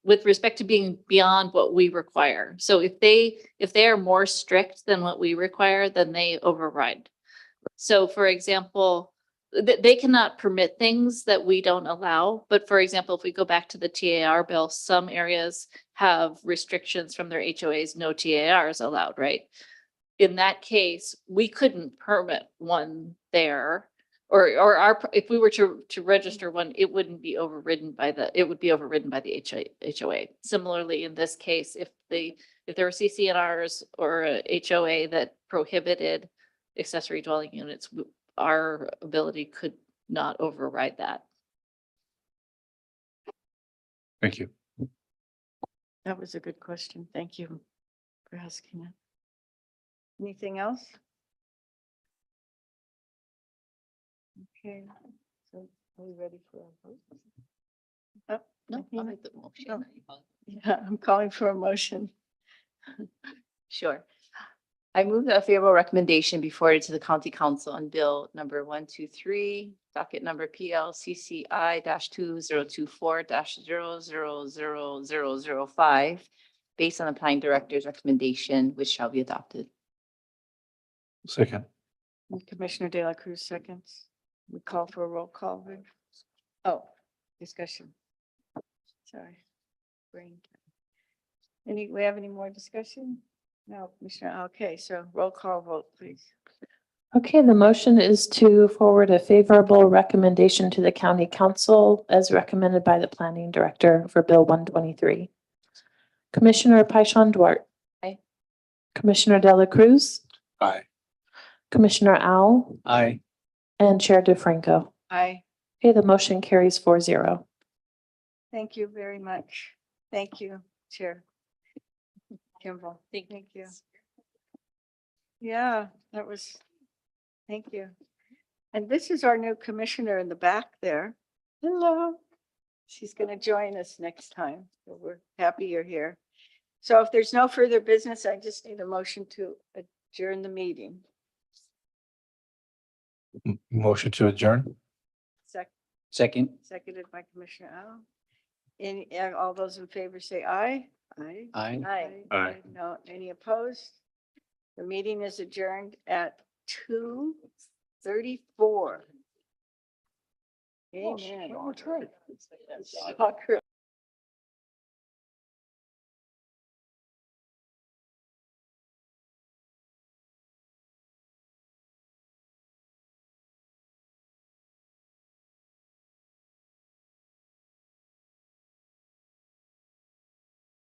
with respect to being beyond what we require. So if they are more strict than what we require, then they override. So for example, they cannot permit things that we don't allow. But for example, if we go back to the TAR bill, some areas have restrictions from their HOAs, no TARs allowed, right? In that case, we couldn't permit one there. Or if we were to register one, it wouldn't be overridden by it would be overridden by the HOA. Similarly, in this case, if there were CCNRs or a HOA that prohibited accessory dwelling units, our ability could not override that. Thank you. That was a good question. Thank you for asking it. Anything else? Okay, so are we ready for a vote? Oh, No, I'll Martina? make the motion. Yeah, I'm calling for a motion. Sure. I move that a favorable recommendation be forwarded to the county council on bill number 123, docket number PL-CCI-2024-0000005, based on the planning director's recommendation, which shall be adopted. Second. Commissioner De La Cruz seconds. We call for a roll call. Vic. Oh, discussion. Sorry. Brain. We have any more discussion? No, Commissioner. Okay, so roll call vote, please. Okay, the motion is to forward a favorable recommendation to the county council as recommended by the planning director for Bill 123. Commissioner Paishon Duarte. Aye. Commissioner De La Cruz. Aye. Commissioner Au. Aye. And Chair DeFranco. Aye. Okay, the motion carries 4-0. Thank you very much. Thank you, Chair Kimball. Thank you. Yeah, that was, thank you. And this is our new commissioner in the back there. Hello. She's going to join us next time. So we're happy you're here. So if there's no further business, I just need a motion to adjourn the meeting. Motion to adjourn? Second. Seconded by Commissioner Al. All those in favor say aye. Aye. Aye. Aye. Aye. No, any opposed? The meeting is adjourned at 2:34. Amen. That's right. Soccer.